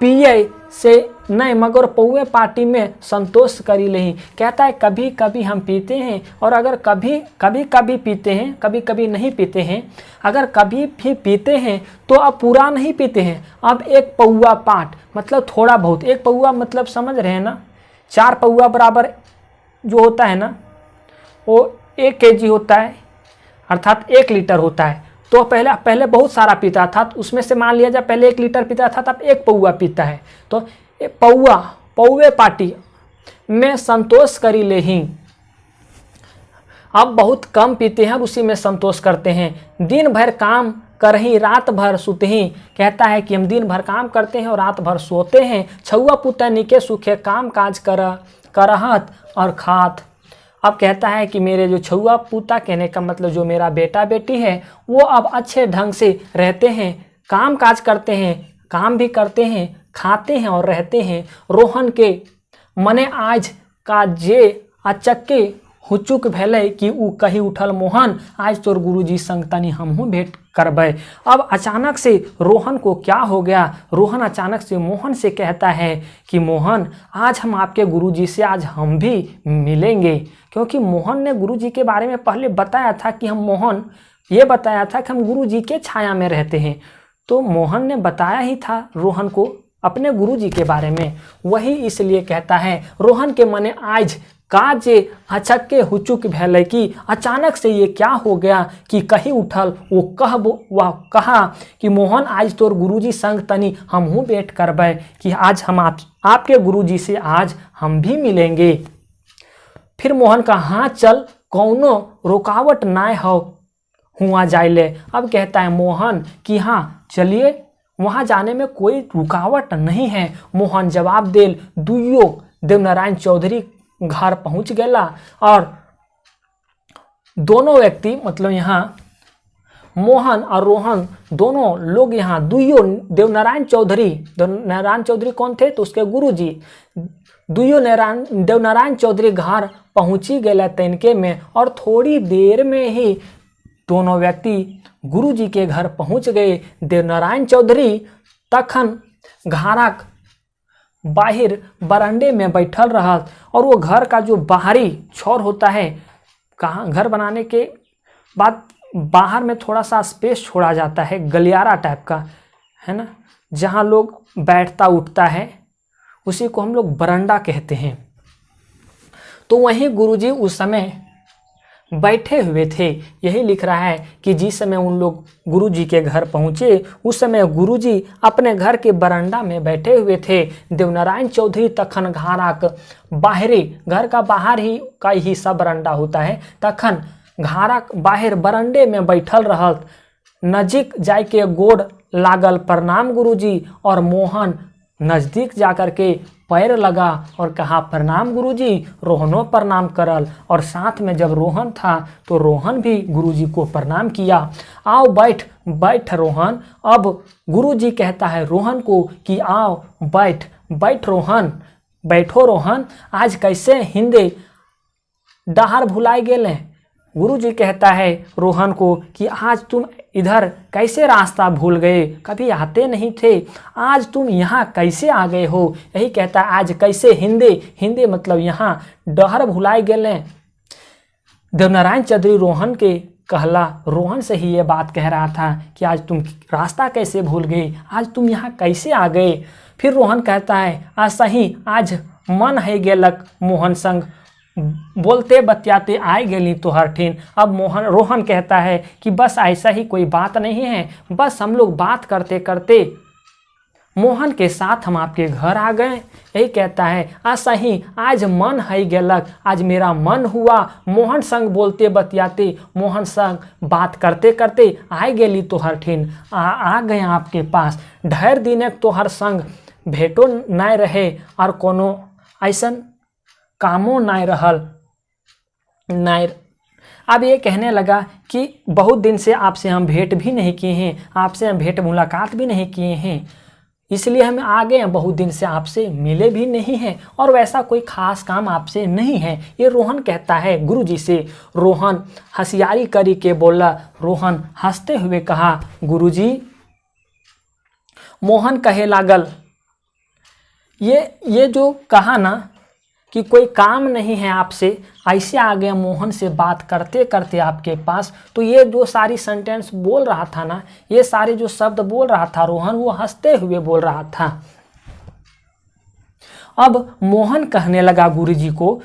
पिए से नहीं मगर पौवे पार्टी में संतोष करी नहीं। कहता है कभी कभी हम पीते हैं और अगर कभी पीते हैं, कभी कभी नहीं पीते हैं। अगर कभी भी पीते हैं तो अब पूरा नहीं पीते हैं। अब 1 पौवा पाट मतलब थोड़ा बहुत, 1 पौवा मतलब समझ रहे हैं ना, 4 पौवा बराबर जो होता है ना वो 1 kg होता है अर्थात 1 लीटर होता है। तो पहले बहुत सारा पीता था, तो उसमें से मान लिया जाए पहले 1 लीटर पीता था तब 1 पौवा पीता है। तो पौवे पार्टी में संतोष करी ले ही। अब बहुत कम पीते हैं और उसी में संतोष करते हैं। दिन भर काम करही रात भर सुतही। कहता है कि हम दिन भर काम करते हैं और रात भर सोते हैं। छुआ पुता निके सुखे काम काज करहत और खात। अब कहता है कि मेरे जो छुआ पूता, कहने का मतलब जो मेरा बेटा बेटी है, वो अब अच्छे ढंग से रहते हैं, काम काज करते हैं, काम भी करते हैं, खाते हैं और रहते हैं। रोहन के मने आज का जे अचक्के हुचुक भेलै कि ऊ कही उठल मोहन, आज तोर गुरुजी संग तनी हमहू भेंट करबै। अब अचानक से रोहन को क्या हो गया, रोहन अचानक से मोहन से कहता है कि मोहन, आज हम आपके गुरुजी से आज हम भी मिलेंगे। क्योंकि मोहन ने गुरुजी के बारे में पहले बताया था कि मोहन ये बताया था कि हम गुरुजी के छाया में रहते हैं। तो मोहन ने बताया ही था रोहन को अपने गुरुजी के बारे में, वही इसलिए कहता है रोहन के मने आज काजे अचक्के हुचुक भेलै कि अचानक से ये क्या हो गया कि कहीं उठल वो कहा कि मोहन, आज तोर गुरुजी संग तनी हमहू भेंट करबै कि आज हम आपके गुरुजी से आज हम भी मिलेंगे। फिर मोहन का हाँ चल, कौनो रुकावट ना हो हुआ जाइले। अब कहता है मोहन कि हाँ चलिए, वहाँ जाने में कोई रुकावट नहीं है। मोहन जवाब देल दुइयो देवनारायण चौधरी घर पहुँच गया और दोनों व्यक्ति मतलब यहाँ मोहन और रोहन दोनों लोग यहाँ दुइयो देवनारायण चौधरी कौन थे, तो उसके गुरुजी दुइयो देवनारायण चौधरी घर पहुँची गए तनके में। और थोड़ी देर में ही दोनों व्यक्ति गुरुजी के घर पहुँच गए। देवनारायण चौधरी तखन घरक बाहर बरामदे में बैठल रहा और वो घर का जो बाहरी छोर होता है, कहाँ घर बनाने के बाद बाहर में थोड़ा सा स्पेस छोड़ा जाता है, गलियारा टाइप का है ना, जहाँ लोग बैठता उठता है, उसी को हम लोग बरामदा कहते हैं। तो वहीं गुरुजी उस समय बैठे हुए थे। यही लिख रहा है कि जिस समय उन लोग गुरुजी के घर पहुँचे उस समय गुरुजी अपने घर के बरामदा में बैठे हुए थे। देवनारायण चौधरी तखन घरक बाहरी, घर का बाहर ही का ही सब बरामदा होता है, तखन घरक बाहर बरामदे में बैठल रहत। नजीक जाके गोड़ लागल प्रणाम गुरुजी, और मोहन नज़दीक जाकर के पैर लगा और कहा प्रणाम गुरुजी। रोहनो प्रणाम करल और साथ में जब रोहन था तो रोहन भी गुरुजी को प्रणाम किया। आओ बैठ रोहन। अब गुरुजी कहता है रोहन को कि आओ बैठ रोहन, बैठो रोहन, आज कैसे हिंदे डहार भुलाए गेले। गुरुजी कहता है रोहन को कि आज तुम इधर कैसे रास्ता भूल गए, कभी आते नहीं थे, आज तुम यहाँ कैसे आ गए हो। यही कहता है आज कैसे हिंदे मतलब यहाँ डहर भुलाए गेले। देवनारायण चौधरी रोहन के कहला, रोहन से ही ये बात कह रहा था कि आज तुम रास्ता कैसे भूल गए, आज तुम यहाँ कैसे आ गए। फिर रोहन कहता है आज सही, आज मन है गेलक मोहन संग, बोलते बतियाते आए गेली तोहर ठीन। अब रोहन कहता है कि बस ऐसा ही कोई बात नहीं है, बस हम लोग बात करते करते मोहन के साथ हम आपके घर आ गए। यही कहता है आज सही, आज मन है गेलक, आज मेरा मन हुआ मोहन संग बोलते बतियाते, मोहन संग बात करते करते आए गेली तोहर ठीन, आ गए आपके पास। ढेर दिन तोहर संग भेटो न रहे और कोनो ऐसन कामों नाय रहल नाय। अब ये कहने लगा कि बहुत दिन से आपसे हम भेंट भी नहीं किए हैं, आपसे हम भेंट मुलाकात भी नहीं किए हैं, इसलिए हम आ गए हैं, बहुत दिन से आपसे मिले भी नहीं हैं और वैसा कोई खास काम आपसे नहीं है। ये रोहन कहता है गुरुजी से। रोहन हंसियारी करी के बोला, रोहन हंसते हुए कहा गुरुजी। मोहन कहे लागल, ये जो कहा ना कि कोई काम नहीं है आपसे, ऐसे आ गए मोहन से बात करते करते आपके पास, तो ये जो सारी सेंटेंस बोल रहा था ना, ये सारे जो शब्द बोल रहा था रोहन, वो हंसते हुए बोल रहा था। अब मोहन कहने लगा गुरुजी को,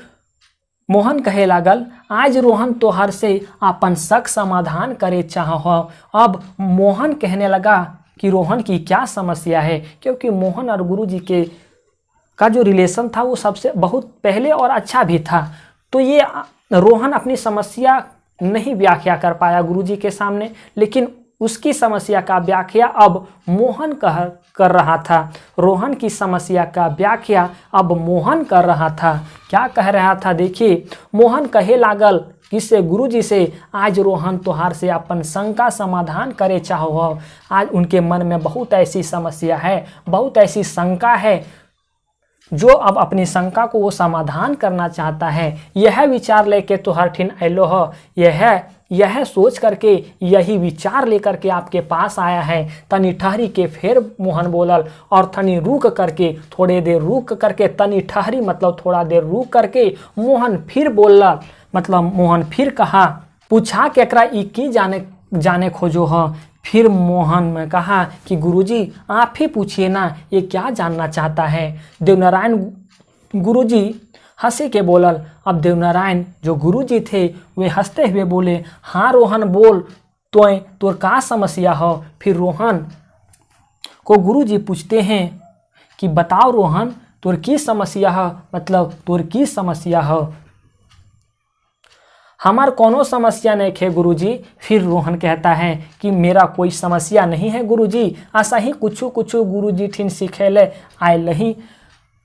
मोहन कहे लागल आज रोहन तोहर से अपन शक समाधान करे चाहो। अब मोहन कहने लगा कि रोहन की क्या समस्या है, क्योंकि मोहन और गुरुजी के का जो रिलेशन था वो सबसे बहुत पहले और अच्छा भी था। तो ये रोहन अपनी समस्या नहीं व्याख्या कर पाया गुरुजी के सामने, लेकिन उसकी समस्या का व्याख्या अब मोहन कर रहा था। रोहन की समस्या का व्याख्या अब मोहन कर रहा था। क्या कह रहा था देखिए, मोहन कहे लागल किससे, गुरुजी से, आज रोहन तोहार से अपन शंका समाधान करे चाहो। आज उनके मन में बहुत ऐसी समस्या है, बहुत ऐसी शंका है जो अब अपनी शंका को वो समाधान करना चाहता है। यह विचार लेके तो हरठिन अलो हो, यह सोच करके, यही विचार लेकर के आपके पास आया है। तनी ठहरी के फिर मोहन बोलल, और तनी रुक करके, थोड़े देर रुक करके, तनी ठहरी मतलब थोड़ा देर रुक करके मोहन फिर बोलल, मतलब मोहन फिर कहा, पूछा कि एकरा ई की जाने खोजो हो। फिर मोहन में कहा कि गुरुजी आप ही पूछिए ना, ये क्या जानना चाहता है। देवनारायण गुरुजी हंसी के बोलल। अब देवनारायण जो गुरुजी थे वे हंसते हुए बोले, हाँ रोहन बोल, तोर का समस्या हो। फिर रोहन को गुरुजी पूछते हैं कि बताओ रोहन, तोर की समस्या हो, मतलब तोर की समस्या हो। हमार कोनो समस्या नहीं है गुरुजी। फिर रोहन कहता है कि मेरा कोई समस्या नहीं है गुरुजी, ऐसा ही कुछ गुरुजी ठिन सिखेले आयल नहीं।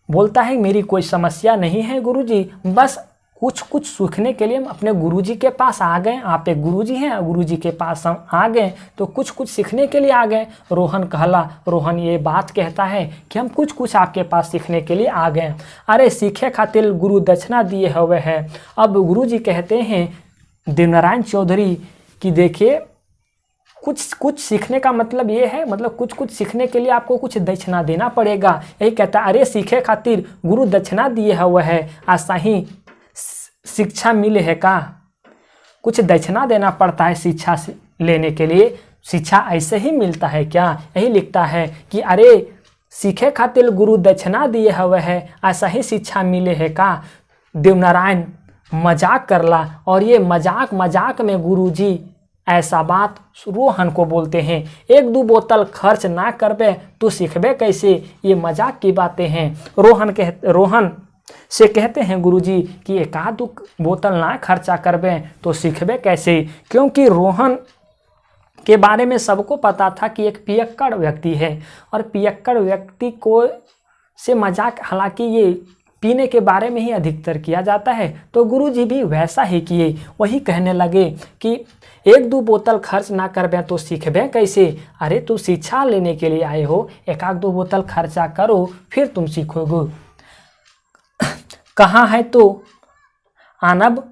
बोलता है मेरी कोई समस्या नहीं है गुरुजी, बस कुछ सीखने के लिए हम अपने गुरुजी के पास आ गए। आप एक गुरुजी हैं, गुरुजी के पास हम आ गए तो कुछ सीखने के लिए आ गए। रोहन कहला, रोहन ये बात कहता है कि हम कुछ आपके पास सीखने के लिए आ गए। अरे सीखे खातिर गुरु दक्षिणा दिए हुए है। अब गुरुजी कहते हैं देवनारायण चौधरी कि देखिए कुछ सीखने का मतलब ये है, मतलब कुछ सीखने के लिए आपको कुछ दक्षिणा देना पड़ेगा। यही कहता है, अरे सीखे खातिर गुरु दक्षिणा दिए हुए है, ऐसा ही शिक्षा मिले है का, कुछ दक्षिणा देना पड़ता है शिक्षा लेने के लिए, शिक्षा ऐसे ही मिलता है क्या। यही लिखता है कि अरे सीखे खातिर गुरु दक्षिणा दिए हुए है, ऐसा ही शिक्षा मिले है का। देवनारायण मजाक करला, और ये मजाक में गुरुजी ऐसा बात रोहन को बोलते हैं, 1-2 बोतल खर्च ना करबे तो सीखबे कैसे। ये मजाक की बातें हैं। रोहन से कहते हैं गुरुजी कि 1-2 बोतल ना खर्चा करबे तो सीखबे कैसे, क्योंकि रोहन के बारे में सबको पता था कि एक पियक्कड़ व्यक्ति है, और पियक्कड़ व्यक्ति को से मजाक हालांकि ये पीने के बारे में ही अधिकतर किया जाता है, तो गुरुजी भी वैसा ही किए। वही कहने लगे कि 1-2 बोतल खर्च ना करबे तो सीखबे कैसे। अरे तू शिक्षा लेने के लिए आए हो, 1-2 बोतल खर्चा करो फिर तुम सीखोगे। कहाँ है तो आनब।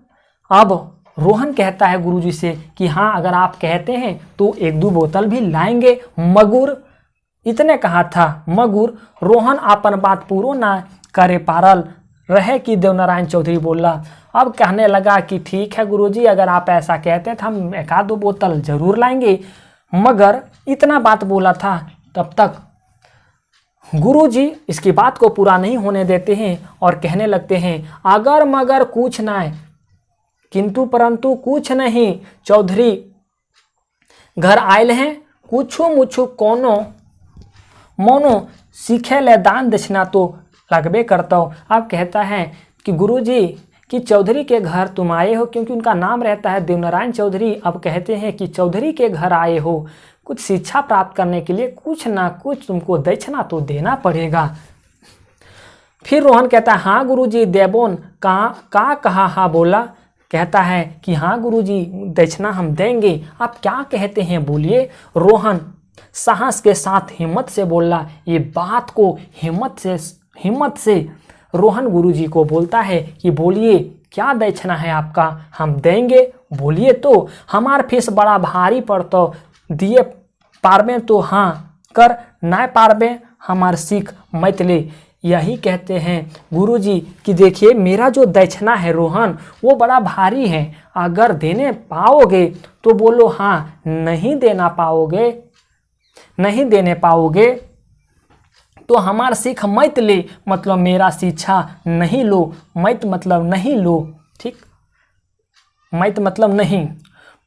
अब रोहन कहता है गुरुजी से कि हाँ अगर आप कहते हैं तो 1-2 बोतल भी लाएंगे। मगुर इतने कहा था। मगुर रोहन आपन बात पूरो ना करे पारल रहे कि देवनारायण चौधरी बोला। अब कहने लगा कि ठीक है गुरुजी, अगर आप ऐसा कहते हैं तो हम 1-2 बोतल जरूर लाएंगे। मगर इतना बात बोला था, तब तक गुरुजी इसकी बात को पूरा नहीं होने देते हैं और कहने लगते हैं, अगर मगर कुछ ना है, किंतु परंतु कुछ नहीं, चौधरी घर आयल हैं, कुछो मुछो कोनो मोनो सीखे ले दान दक्षिणा तो लगबे करता हो। अब कहता है कि गुरुजी कि चौधरी के घर तुम आए हो, क्योंकि उनका नाम रहता है देवनारायण चौधरी। अब कहते हैं कि चौधरी के घर आए हो, कुछ शिक्षा प्राप्त करने के लिए कुछ ना कुछ तुमको दक्षिणा तो देना पड़ेगा। फिर रोहन कहता है, हाँ गुरुजी देबोन का कहा हाँ बोला। कहता है कि हाँ गुरुजी दक्षिणा हम देंगे। आप क्या कहते हैं बोलिए। रोहन साहस के साथ हिम्मत से बोला। ये बात को हिम्मत से रोहन गुरुजी को बोलता है कि बोलिए क्या दक्षिणा है आपका, हम देंगे, बोलिए। तो हमार फीस बड़ा भारी पड़तो, दिए पारबे तो हाँ कर, ना पारबे हमार सीख मत ले। यही कहते हैं गुरुजी कि देखिए मेरा जो दक्षिणा है रोहन वो बड़ा भारी है, अगर देने पाओगे तो बोलो हाँ, नहीं देने पाओगे तो हमार सीख मत ले, मतलब मेरा शिक्षा नहीं लो। मत मतलब नहीं लो, ठीक, मत मतलब नहीं,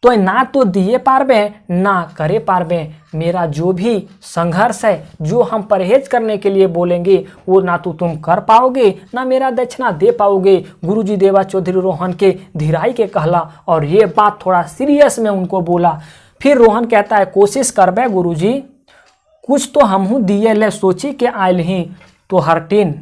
तो ना तो दिए पारबे ना करे पारबे। मेरा जो भी संघर्ष है, जो हम परहेज करने के लिए बोलेंगे वो ना तो तुम कर पाओगे ना मेरा दक्षिणा दे पाओगे। गुरुजी देवा चौधरी रोहन के धीराई के कहला, और ये बात थोड़ा सीरियस में उनको बोला। फिर रोहन कहता है, कोशिश करबे गुरुजी, कुछ तो हमहू दिए ले सोची के आयल ही तो हरटिन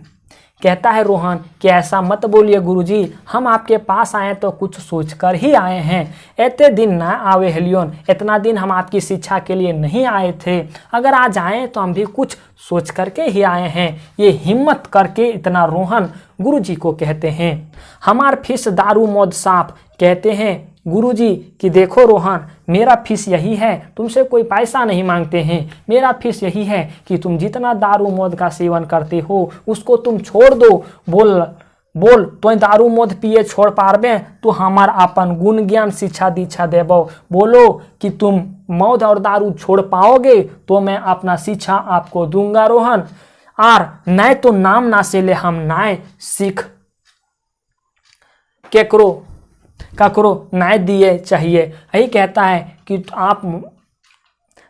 कहता है रोहन कि ऐसा मत बोलिए गुरुजी, हम आपके पास आए तो कुछ सोचकर ही आए हैं। इतने दिन ना आवे हलियोन, इतना दिन हम आपकी शिक्षा के लिए नहीं आए थे। अगर आज आए तो हम भी कुछ सोच करके ही आए हैं। ये हिम्मत करके इतना रोहन गुरुजी को कहते हैं। हमार फीस दारू मौद साफ। कहते हैं गुरुजी कि देखो रोहन, मेरा फीस यही है, तुमसे कोई पैसा नहीं मांगते हैं। मेरा फीस यही है कि तुम जितना दारू मौद का सेवन करते हो उसको तुम छोड़ दो। बोल तो दारू मौद पिए छोड़ पारबे तो हमार अपन गुण ज्ञान शिक्षा दीक्षा देबो। बोलो कि तुम मौद और दारू छोड़ पाओगे तो मैं अपना शिक्षा आपको दूंगा रोहन। आर नए तो नाम ना से ले हम नए सीख ककरो न्याय दिए चाहिए। यही कहता है कि आप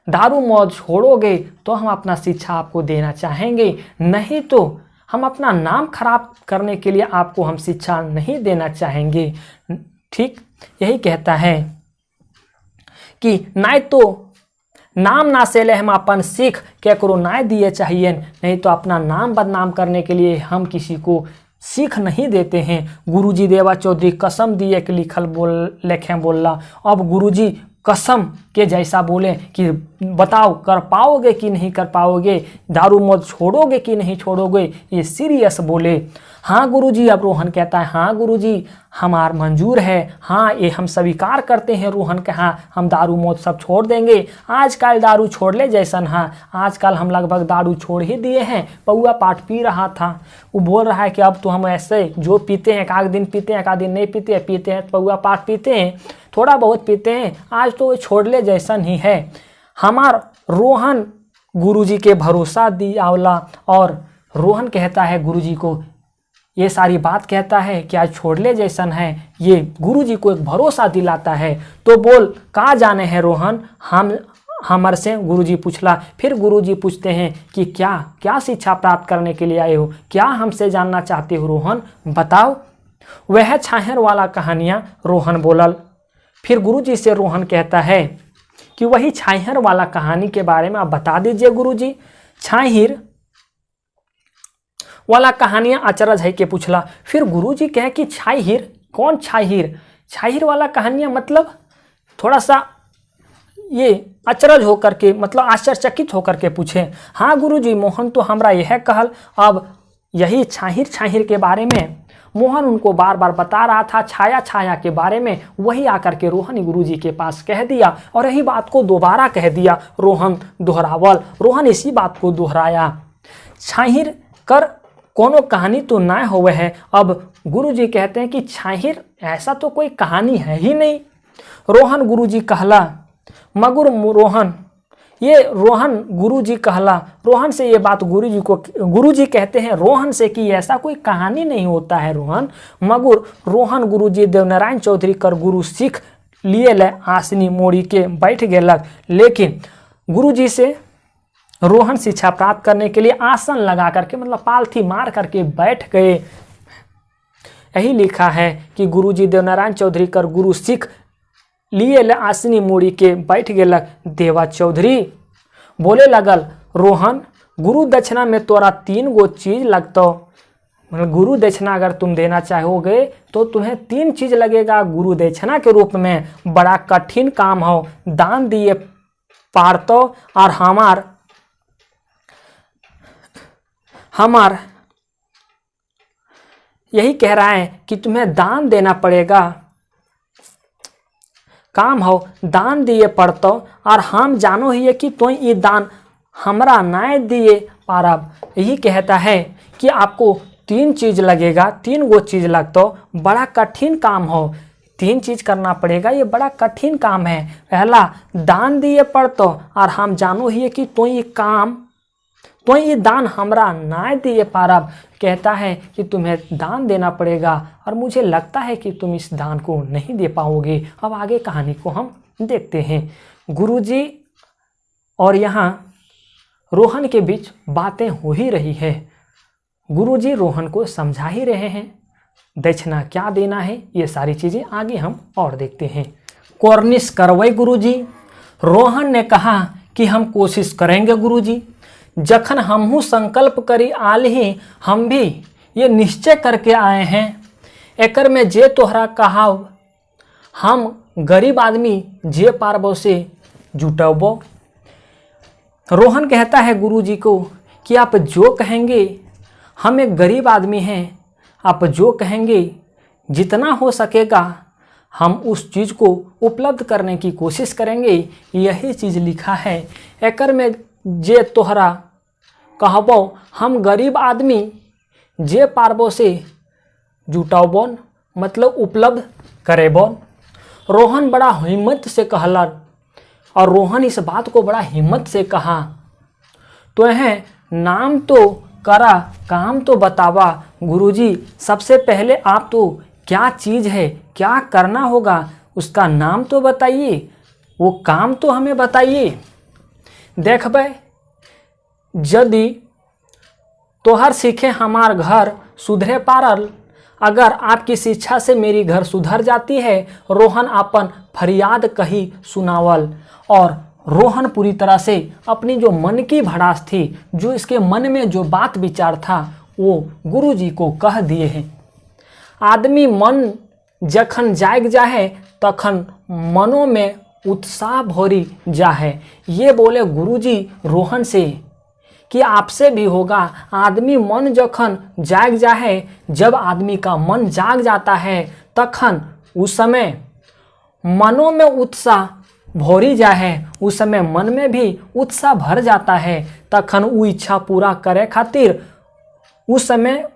दारू मौज छोड़ोगे तो हम अपना शिक्षा आपको देना चाहेंगे, नहीं तो हम अपना नाम खराब करने के लिए आपको हम शिक्षा नहीं देना चाहेंगे। ठीक यही कहता है कि नाय तो नाम ना से ले हम अपन सीख ककरो न्याय दिए चाहिए, नहीं तो अपना नाम बदनाम करने के लिए हम किसी को सीख नहीं देते हैं। गुरुजी देवा चौधरी कसम दिए कि लेखें बोला। अब गुरुजी कसम के जैसा बोले कि बताओ कर पाओगे कि नहीं कर पाओगे, दारू मौत छोड़ोगे कि नहीं छोड़ोगे, ये सीरियस बोले। हाँ गुरुजी। अब रोहन कहता है हाँ गुरुजी हमार मंजूर है, हाँ ये हम स्वीकार करते हैं। रोहन के हाँ हम दारू मौत सब छोड़ देंगे। आजकल दारू छोड़ ले जैसन, हाँ आजकल हम लगभग दारू छोड़ ही दिए हैं। पौआ पाठ पी रहा था, वो बोल रहा है कि अब तो हम ऐसे जो पीते हैं, एक आध दिन पीते हैं, एक आध दिन नहीं पीते हैं, पौआ पाठ पीते हैं, थोड़ा बहुत पीते हैं, आज तो वो छोड़ ले जैसन ही है। हमार रोहन गुरुजी के भरोसा दियावला। और रोहन कहता है गुरुजी को ये सारी बात कहता है कि आज छोड़ ले जैसन है, ये गुरुजी को एक भरोसा दिलाता है। तो बोल कहाँ जाने हैं रोहन, हमर से गुरुजी पूछला। फिर गुरुजी पूछते हैं कि क्या शिक्षा प्राप्त करने के लिए आए हो, क्या हमसे जानना चाहते हो रोहन, बताओ। वह छाहर वाला कहानियाँ रोहन बोलल। फिर गुरुजी से रोहन कहता है कि वही छाहर वाला कहानी के बारे में आप बता दीजिए गुरुजी। छाहिर वाला कहानियाँ अचरज है के पूछला। फिर गुरुजी कहे कि छाहिर कौन छाहिर वाला कहानियाँ, मतलब थोड़ा सा ये अचरज होकर के, मतलब आश्चर्यचकित होकर के पूछे। हाँ गुरुजी मोहन तो हमरा यह कहल। अब यही छाहिर के बारे में मोहन उनको बार बार बता रहा था, छाया के बारे में। वही आकर के रोहन गुरुजी के पास कह दिया और यही बात को दोबारा कह दिया। रोहन इसी बात को दोहराया। छाहिर कर कोनो कहानी तो ना होवे है। अब गुरुजी कहते हैं कि छाहिर ऐसा तो कोई कहानी है ही नहीं। रोहन गुरुजी कहला मगर रोहन गुरुजी कहला। रोहन से ये बात गुरुजी कहते हैं रोहन से कि ऐसा कोई कहानी नहीं होता है रोहन। मगर रोहन गुरुजी देवनारायण चौधरी कर गुरु सीख लिए ले आसनी मोड़ी के बैठ गेलक। लेकिन गुरुजी से रोहन शिक्षा प्राप्त करने के लिए आसन लगा करके, मतलब पालथी मार करके बैठ गए। यही लिखा है कि गुरुजी देवनारायण चौधरी कर गुरु सीख लिए ले आसनी मोड़ी के बैठ गेलक। देवा चौधरी बोले लगल रोहन गुरु दक्षिणा में तोरा 3 गो चीज लगतो। मतलब गुरु दक्षिणा अगर तुम देना चाहोगे तो तुम्हें 3 चीज लगेगा गुरु दक्षिणा के रूप में। बड़ा कठिन काम हो, दान दिए पारतो और हमार यही कह रहा है कि तुम्हें दान देना पड़ेगा। काम हो दान दिए पड़तो और हम जानो ही है कि तो ये दान हमरा ना दिए पारब। यही कहता है कि आपको 3 चीज लगेगा, 3 गो चीज लगतो। बड़ा कठिन काम हो, 3 चीज करना पड़ेगा, ये बड़ा कठिन काम है। पहला दान दिए पड़तो और हम जानो ही है कि तो ये दान हमरा ना दिए पारब। कहता है कि तुम्हें दान देना पड़ेगा और मुझे लगता है कि तुम इस दान को नहीं दे पाओगे। अब आगे कहानी को हम देखते हैं। गुरुजी और यहाँ रोहन के बीच बातें हो ही रही है। गुरुजी रोहन को समझा ही रहे हैं दक्षिणा क्या देना है, ये सारी चीज़ें आगे हम और देखते हैं। कोर्निश करवई गुरुजी। रोहन ने कहा कि हम कोशिश करेंगे गुरुजी। जखन हमहू संकल्प करी आल ही हम भी ये निश्चय करके आए हैं, एकर में जे तोहरा कहाव हम गरीब आदमी जे पारबो से जुटबो। रोहन कहता है गुरुजी को कि आप जो कहेंगे, हम एक गरीब आदमी हैं, आप जो कहेंगे जितना हो सकेगा हम उस चीज़ को उपलब्ध करने की कोशिश करेंगे। यही चीज़ लिखा है, एकर में जे तोहरा कहबो हम गरीब आदमी जे पारबो से जुटाबोन, मतलब उपलब्ध करेबोन। रोहन बड़ा हिम्मत से कहला, और रोहन इस बात को बड़ा हिम्मत से कहा, तो है नाम तो करा काम तो बतावा। गुरुजी सबसे पहले आप तो क्या चीज़ है, क्या करना होगा उसका नाम तो बताइए, वो काम तो हमें बताइए। देख भाई, यदि तोहर सीखे हमार घर सुधरे पारल, अगर आपकी शिक्षा से मेरी घर सुधर जाती है। रोहन अपन फरियाद कही सुनावल, और रोहन पूरी तरह से अपनी जो मन की भड़ास थी, जो इसके मन में जो बात विचार था, वो गुरुजी को कह दिए हैं। आदमी मन जखन जाग जाहे तखन मनो में उत्साह भरी जाहे। ये बोले गुरुजी रोहन से कि आपसे भी होगा। आदमी मन जखन जाग जाहे, जब आदमी का मन जाग जाता है तखन उस समय मनो में उत्साह भरी जाए, उस समय मन में भी उत्साह भर जाता है। तखन वो इच्छा पूरा करे खातिर उस समय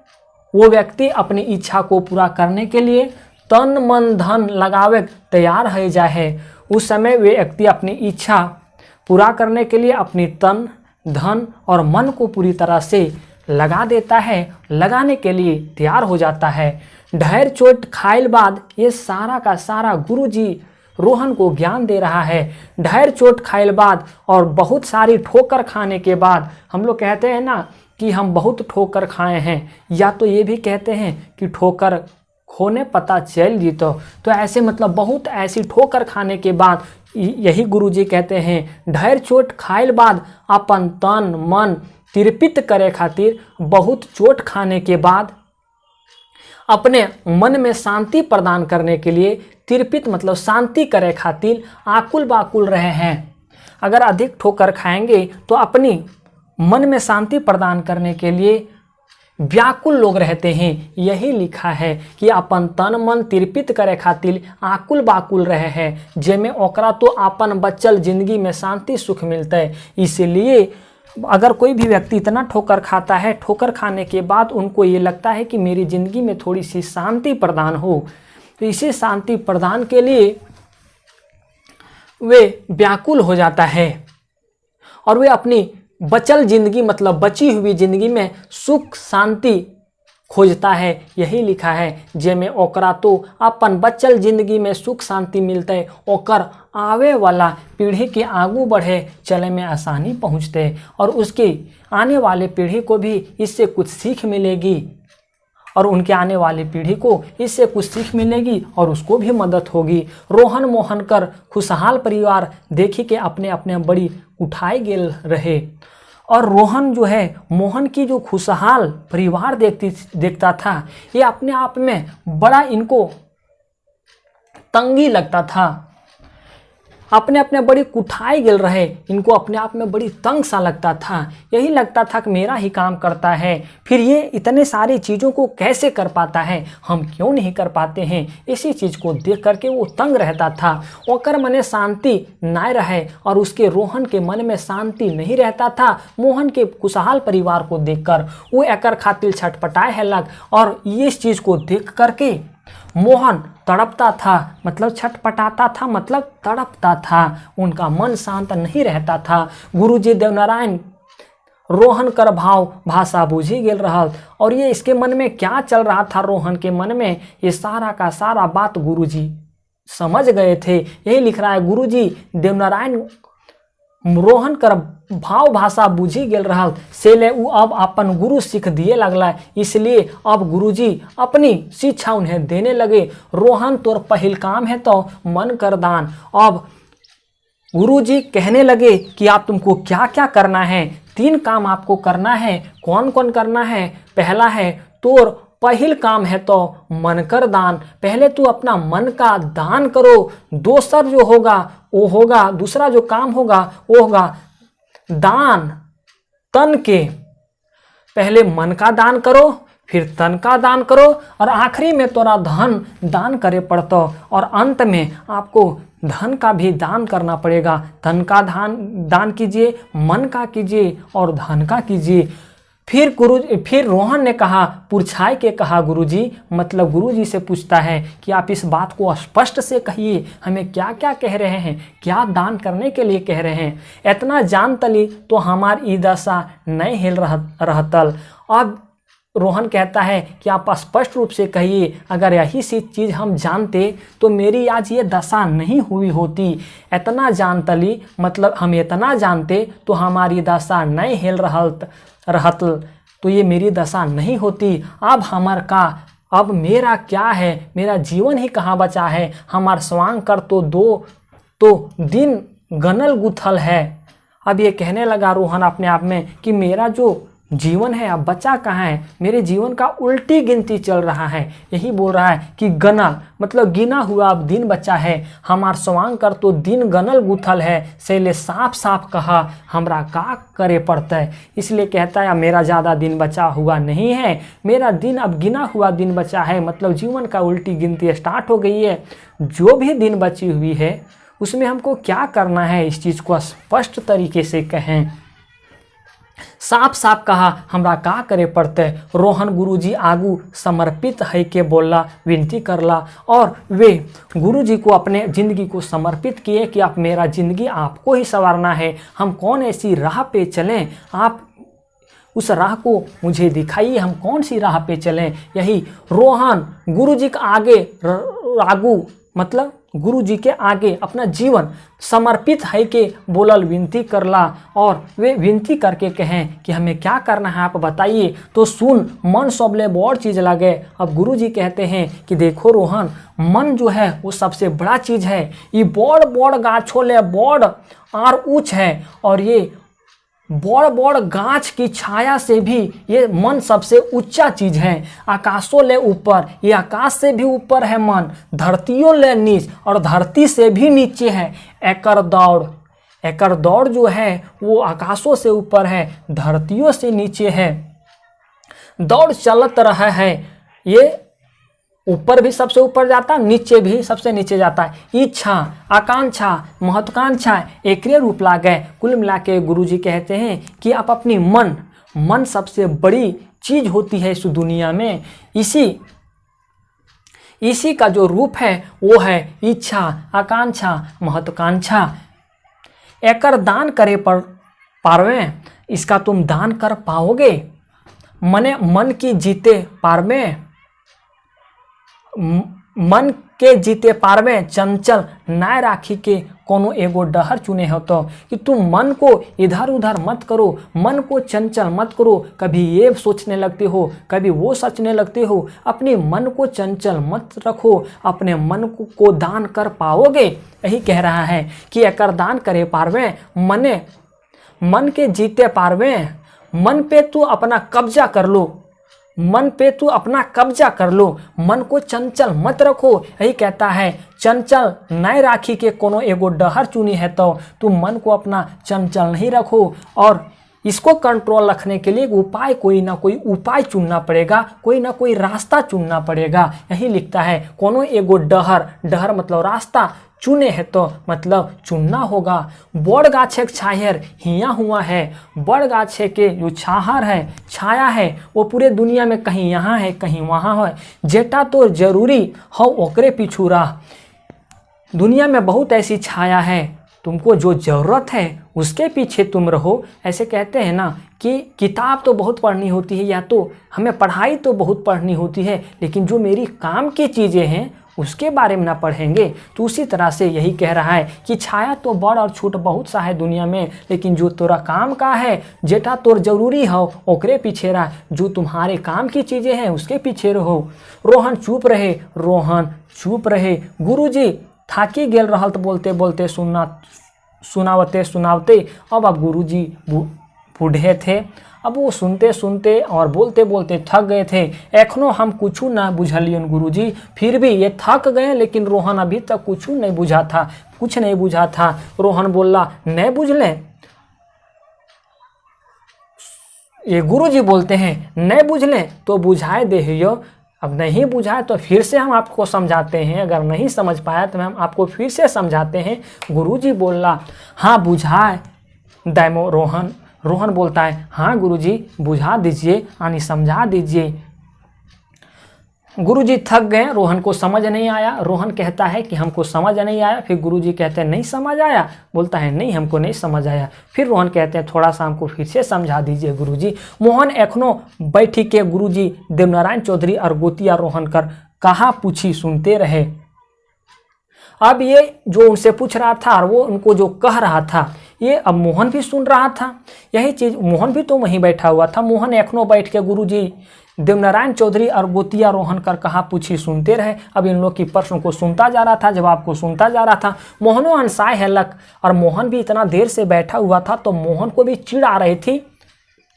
वो व्यक्ति अपनी इच्छा को पूरा करने के लिए तन मन धन लगावे तैयार है जाए। उस समय वे व्यक्ति अपनी इच्छा पूरा करने के लिए अपनी तन धन और मन को पूरी तरह से लगा देता है, लगाने के लिए तैयार हो जाता है। ढेर चोट खाइल बाद ये सारा का सारा गुरुजी रोहन को ज्ञान दे रहा है। ढेर चोट खाइल बाद और बहुत सारी ठोकर खाने के बाद, हम लोग कहते हैं ना कि हम बहुत ठोकर खाए हैं, या तो ये भी कहते हैं कि ठोकर खोने पता चल जीतो, तो ऐसे मतलब बहुत ऐसी ठोकर खाने के बाद यही गुरुजी कहते हैं ढेर चोट खाइल बाद अपन तन मन तिरपित करे खातिर, बहुत चोट खाने के बाद अपने मन में शांति प्रदान करने के लिए, तिरपित मतलब शांति करे खातिर आकुल बाकुल रहे हैं। अगर अधिक ठोकर खाएंगे तो अपनी मन में शांति प्रदान करने के लिए व्याकुल लोग रहते हैं। यही लिखा है कि अपन तन मन तिरपित करे खातिर आकुल बाकुल रहे हैं, जेमे ओकरा तो अपन बचल जिंदगी में शांति सुख मिलता है। इसलिए अगर कोई भी व्यक्ति इतना ठोकर खाता है, ठोकर खाने के बाद उनको ये लगता है कि मेरी ज़िंदगी में थोड़ी सी शांति प्रदान हो, तो इसी शांति प्रदान के लिए वे व्याकुल हो जाता है और वे अपनी बचल जिंदगी मतलब बची हुई जिंदगी में सुख शांति खोजता है। यही लिखा है जेमे ओकरा तो अपन बचल जिंदगी में सुख शांति मिलते, ओकर आवे वाला पीढ़ी के आगू बढ़े चले में आसानी पहुँचते, और उसके आने वाले पीढ़ी को भी इससे कुछ सीख मिलेगी, और उनके आने वाली पीढ़ी को इससे कुछ सीख मिलेगी और उसको भी मदद होगी। रोहन मोहन कर खुशहाल परिवार देखी के अपने अपने बड़ी उठाए गेल रहे, और रोहन जो है मोहन की जो खुशहाल परिवार देखता था, ये अपने आप में बड़ा इनको तंगी लगता था। अपने अपने बड़ी कुठाई गिल रहे, इनको अपने आप में बड़ी तंग सा लगता था। यही लगता था कि मेरा ही काम करता है, फिर ये इतने सारी चीज़ों को कैसे कर पाता है, हम क्यों नहीं कर पाते हैं। इसी चीज़ को देख करके वो तंग रहता था। ओकर मने शांति ना रहे और उसके रोहन के मन में शांति नहीं रहता था। मोहन के खुशहाल परिवार को देखकर वो एकर खातिर छटपटाए है लग, और इस चीज़ को देख करके मोहन तड़पता था, मतलब छटपटाता था, मतलब तड़पता था। उनका मन शांत नहीं रहता था। गुरुजी देवनारायण रोहन कर भाव भाषा बूझी गेल रहा, और ये इसके मन में क्या चल रहा था, रोहन के मन में ये सारा का सारा बात गुरुजी समझ गए थे। यही लिख रहा है गुरुजी देवनारायण रोहन कर भाव भाषा बूझी गेल रहा से ले उ अब अपन गुरु सीख दिए लगला, इसलिए अब गुरुजी अपनी शिक्षा उन्हें देने लगे। रोहन तोर पहिल काम है तो मन कर दान। अब गुरुजी कहने लगे कि आप तुमको क्या क्या करना है, 3 काम आपको करना है। कौन कौन करना है? पहला है तोर पहिल काम है तो मन कर दान। पहले तू अपना मन का दान करो, दोसर जो होगा वो होगा, दूसरा जो काम होगा वो होगा दान तन के। पहले मन का दान करो, फिर तन का दान करो, और आखिरी में तोरा धन दान करे पड़ता, और अंत में आपको धन का भी दान करना पड़ेगा। तन का दान कीजिए, मन का कीजिए और धन का कीजिए। फिर रोहन ने कहा, पुरछाई के कहा, गुरुजी, मतलब गुरुजी से पूछता है कि आप इस बात को स्पष्ट से कहिए, हमें क्या क्या कह रहे हैं, क्या दान करने के लिए कह रहे हैं। इतना जान तली तो हमारी दशा नहीं हिल रहतल। अब रोहन कहता है कि आप स्पष्ट रूप से कहिए, अगर यही सी चीज़ हम जानते तो मेरी आज ये दशा नहीं हुई होती। इतना जान तली मतलब हम इतना जानते तो हमारी दशा नहीं हिल रहतल, तो ये मेरी दशा नहीं होती। अब मेरा क्या है, मेरा जीवन ही कहाँ बचा है। हमार स्वांग कर तो दिन गनल गुथल है। अब ये कहने लगा रोहन अपने आप में कि मेरा जो जीवन है अब बचा कहाँ है, मेरे जीवन का उल्टी गिनती चल रहा है। यही बोल रहा है कि गनल मतलब गिना हुआ अब दिन बचा है। हमार स्वांग कर तो दिन गनल गुथल है, सेले साफ साफ कहा हमरा का करे पड़ता है। इसलिए कहता है मेरा ज़्यादा दिन बचा हुआ नहीं है, मेरा दिन अब गिना हुआ दिन बचा है, मतलब जीवन का उल्टी गिनती स्टार्ट हो गई है। जो भी दिन बची हुई है उसमें हमको क्या करना है, इस चीज़ को स्पष्ट तरीके से कहें। साफ साफ कहा हमरा का करे पड़ते। रोहन गुरुजी आगू समर्पित है के बोला, विनती करला, और वे गुरुजी को अपने ज़िंदगी को समर्पित किए कि आप मेरा ज़िंदगी आपको ही संवारना है। हम कौन ऐसी राह पे चलें, आप उस राह को मुझे दिखाइए, हम कौन सी राह पे चलें। यही रोहन गुरुजी के आगू मतलब गुरुजी के आगे अपना जीवन समर्पित है के बोलल विनती करला, और वे विनती करके कहें कि हमें क्या करना है आप बताइए। तो सुन मन सबले बड़ चीज़ लगे। अब गुरुजी कहते हैं कि देखो रोहन, मन जो है वो सबसे बड़ा चीज़ है। ये बड़ बड़ गाछों ले बड़ और ऊँच है, और ये बड़ बड़ गाछ की छाया से भी ये मन सबसे ऊंचा चीज है। आकाशों ले ऊपर, ये आकाश से भी ऊपर है मन, धरतियों ले नीच और धरती से भी नीचे है। एकर दौड़ जो है वो आकाशों से ऊपर है, धरतियों से नीचे है। दौड़ चलत रहा है, ये ऊपर भी सबसे ऊपर जाता है, नीचे भी सबसे नीचे जाता है। इच्छा, आकांक्षा, महत्वाकांक्षा एकरे रूप लागे। कुल मिला के गुरुजी कहते हैं कि आप अपनी मन सबसे बड़ी चीज होती है इस दुनिया में। इसी का जो रूप है वो है इच्छा, आकांक्षा, महत्वाकांक्षा। एकर दान करे पारवे, इसका तुम दान कर पाओगे। मन की जीते पारवे, मन के जीते पारवे, चंचल नाय राखी के कोनो एगो डहर चुने हो। तो कि तुम मन को इधर उधर मत करो, मन को चंचल मत करो। कभी ये सोचने लगते हो, कभी वो सोचने लगते हो। अपने मन को चंचल मत रखो, अपने मन को दान कर पाओगे। यही कह रहा है कि एकर दान करे पारवे, मन के जीते पारवे। मन पे तू अपना कब्जा कर लो, मन पे तू अपना कब्जा कर लो, मन को चंचल मत रखो। यही कहता है चंचल नए राखी के कोनो एगो डहर चुनी है, तो तू मन को अपना चंचल नहीं रखो। और इसको कंट्रोल रखने के लिए उपाय, कोई ना कोई उपाय चुनना पड़ेगा, कोई ना कोई रास्ता चुनना पड़ेगा। यही लिखता है कोनो एगो डहर मतलब रास्ता चुने है, तो मतलब चुनना होगा। बड़ गाछे के छायर हिया हुआ है, बड़ गाछे के जो छाहर है, छाया है, वो पूरे दुनिया में कहीं यहाँ है कहीं वहाँ है। जेटा तो जरूरी हो ओकरे पीछू रह। दुनिया में बहुत ऐसी छाया है, तुमको जो ज़रूरत है उसके पीछे तुम रहो। ऐसे कहते हैं ना कि किताब तो बहुत पढ़नी होती है, या तो हमें पढ़ाई तो बहुत पढ़नी होती है, लेकिन जो मेरी काम की चीज़ें हैं उसके बारे में ना पढ़ेंगे। तो उसी तरह से यही कह रहा है कि छाया तो बड़ और छोट बहुत सा है दुनिया में, लेकिन जो तोरा काम का है, जेटा तोर जरूरी हो ओकरे पीछे रह। जो तुम्हारे काम की चीज़ें हैं उसके पीछे रहो। रोहन चुप रहे। गुरुजी थाकी गेल रहल तो बोलते बोलते सुनावते अब गुरुजी बूढ़े थे, अब वो सुनते सुनते और बोलते बोलते थक गए थे। एखनो हम कुछ ना बुझलियन गुरुजी। फिर भी ये थक गए, लेकिन रोहन अभी तक कुछ नहीं बुझा था, कुछ नहीं बुझा था। रोहन बोला, नहीं बुझले? ये गुरुजी बोलते हैं, नहीं बुझले तो बुझाए दे हियो। अब नहीं बुझाए तो फिर से हम आपको समझाते हैं, अगर नहीं समझ पाया तो हम आपको फिर से समझाते हैं। गुरुजी बोला, हाँ बुझाए दैमो रोहन। रोहन बोलता है, हाँ गुरुजी बुझा दीजिए, यानी समझा दीजिए। गुरुजी थक गए, रोहन को समझ नहीं आया। रोहन कहता है कि हमको समझ नहीं आया। फिर गुरुजी कहते हैं, नहीं समझ आया? बोलता है, नहीं हमको नहीं समझ आया। फिर रोहन कहते हैं, थोड़ा सा हमको फिर से समझा दीजिए गुरुजी। मोहन एखनो बैठी के गुरुजी देवनारायण चौधरी और गोतिया रोहन कर कहा पूछी सुनते रहे। अब ये जो उनसे पूछ रहा था और वो उनको जो कह रहा था, ये अब मोहन भी सुन रहा था। यही चीज़, मोहन भी तो वहीं बैठा हुआ था। मोहन एखनो बैठ के गुरुजी देवनारायण चौधरी और गोतिया रोहन कर कहा पूछी सुनते रहे। अब इन लोग की प्रश्न को सुनता जा रहा था, जवाब को सुनता जा रहा था। मोहनो अनसाय हेलक, और मोहन भी इतना देर से बैठा हुआ था तो मोहन को भी चिढ़ आ रही थी,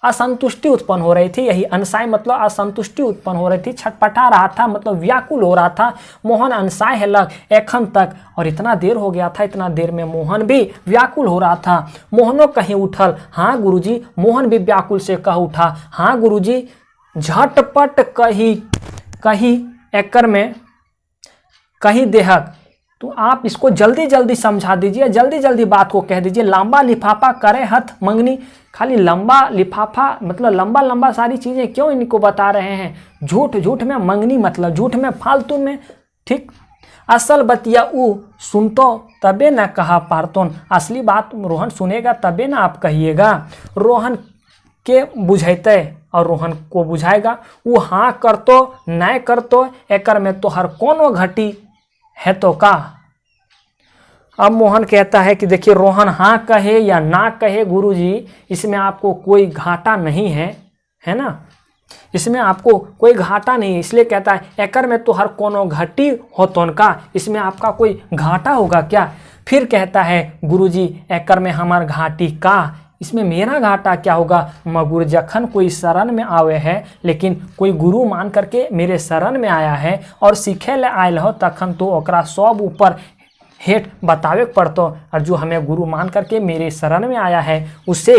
असंतुष्टि उत्पन्न हो रही थी। यही अनसाय मतलब असंतुष्टि उत्पन्न हो रही थी, छटपटा रहा था, मतलब व्याकुल हो रहा था। मोहन अनसाय हेलक एखन तक, और इतना देर हो गया था, इतना देर में मोहन भी व्याकुल हो रहा था। मोहनो कहीं उठल, हाँ गुरुजी। मोहन भी व्याकुल से कह उठा, हाँ गुरुजी। झटपट कही एकर में कहीं देहक, तो आप इसको जल्दी जल्दी समझा दीजिए, जल्दी जल्दी बात को कह दीजिए। लंबा लिफाफा करे हथ मंगनी, खाली लंबा लिफाफा मतलब लंबा लंबा सारी चीज़ें क्यों इनको बता रहे हैं? झूठ, झूठ में मंगनी मतलब झूठ में, फालतू में, ठीक। असल बतिया ऊ सुनतो तबे न कहा पारतोन, असली बात रोहन सुनेगा तबे ना आप कहिएगा। रोहन के बुझेते और रोहन को बुझाएगा। वो हाँ करतो नहीं करतो एकर में तो हर कोनो घटी है तो का। अब मोहन कहता है कि देखिए, रोहन हाँ कहे या ना कहे गुरुजी, इसमें आपको कोई घाटा नहीं है, है ना, इसमें आपको कोई घाटा नहीं है। इसलिए कहता है एकर में तो हर कोनो घटी हो तो का, इसमें आपका कोई घाटा होगा क्या? फिर कहता है गुरुजी, एकर में हमार घाटी का, इसमें मेरा घाटा क्या होगा? मगर जखन कोई शरण में आवे है, लेकिन कोई गुरु मान करके मेरे शरण में आया है और सीखे ले आयल हो, तखन तो ओकरा सब ऊपर हेठ बतावे पड़तो। और जो हमें गुरु मान करके मेरे शरण में आया है, उससे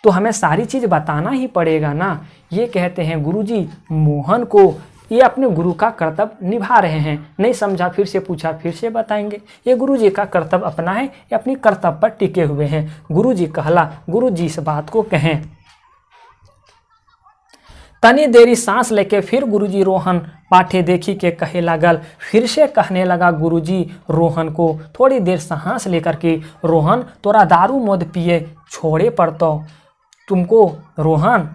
तो हमें सारी चीज़ बताना ही पड़ेगा ना। ये कहते हैं गुरुजी मोहन को, ये अपने गुरु का कर्तव्य निभा रहे हैं। नहीं समझा, फिर से पूछा, फिर से बताएंगे। ये गुरुजी का कर्तव्य अपना है, ये अपनी कर्तव्य पर टिके हुए हैं। गुरुजी कहला, गुरुजी इस बात को कहें। तनी देरी सांस लेके फिर गुरुजी रोहन पाठे देखी के कहे लागल। फिर से कहने लगा गुरुजी रोहन को, थोड़ी देर सांस लेकर के, रोहन तोरा दारू मद पिए छोड़े पड़तो। तुमको रोहन,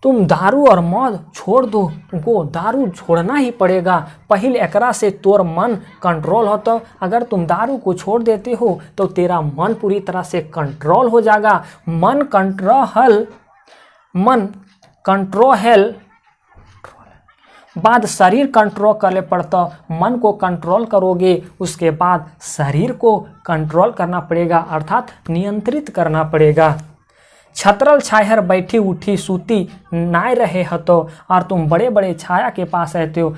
तुम दारू और मौत छोड़ दो, तुमको दारू छोड़ना ही पड़ेगा। पहले एकरा से तोर मन कंट्रोल होता। अगर तुम दारू को छोड़ देते हो तो तेरा मन पूरी तरह से कंट्रोल हो जाएगा। मन कंट्रोल बाद शरीर कंट्रोल करने पड़ता। मन को कंट्रोल करोगे, उसके बाद शरीर को कंट्रोल करना पड़ेगा, अर्थात नियंत्रित करना पड़ेगा। छतरल छायर बैठी उठी सूती नाय रहे हतो, और तुम बड़े बड़े छाया के पास रहते हो।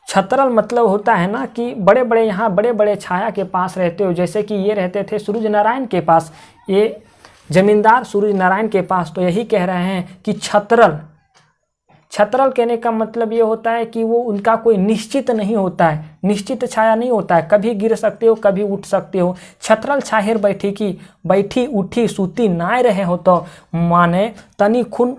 छतरल मतलब होता है ना कि बड़े बड़े, यहाँ बड़े बड़े छाया के पास रहते हो। जैसे कि ये रहते थे सूरज नारायण के पास, ये जमींदार सूरज नारायण के पास। तो यही कह रहे हैं कि छतरल कहने का मतलब ये होता है कि वो उनका कोई निश्चित नहीं होता है, निश्चित छाया नहीं होता है, कभी गिर सकते हो, कभी उठ सकते हो। छतरल छाहेर बैठी उठी सूती नाय रहे हो, तो माने तनी खून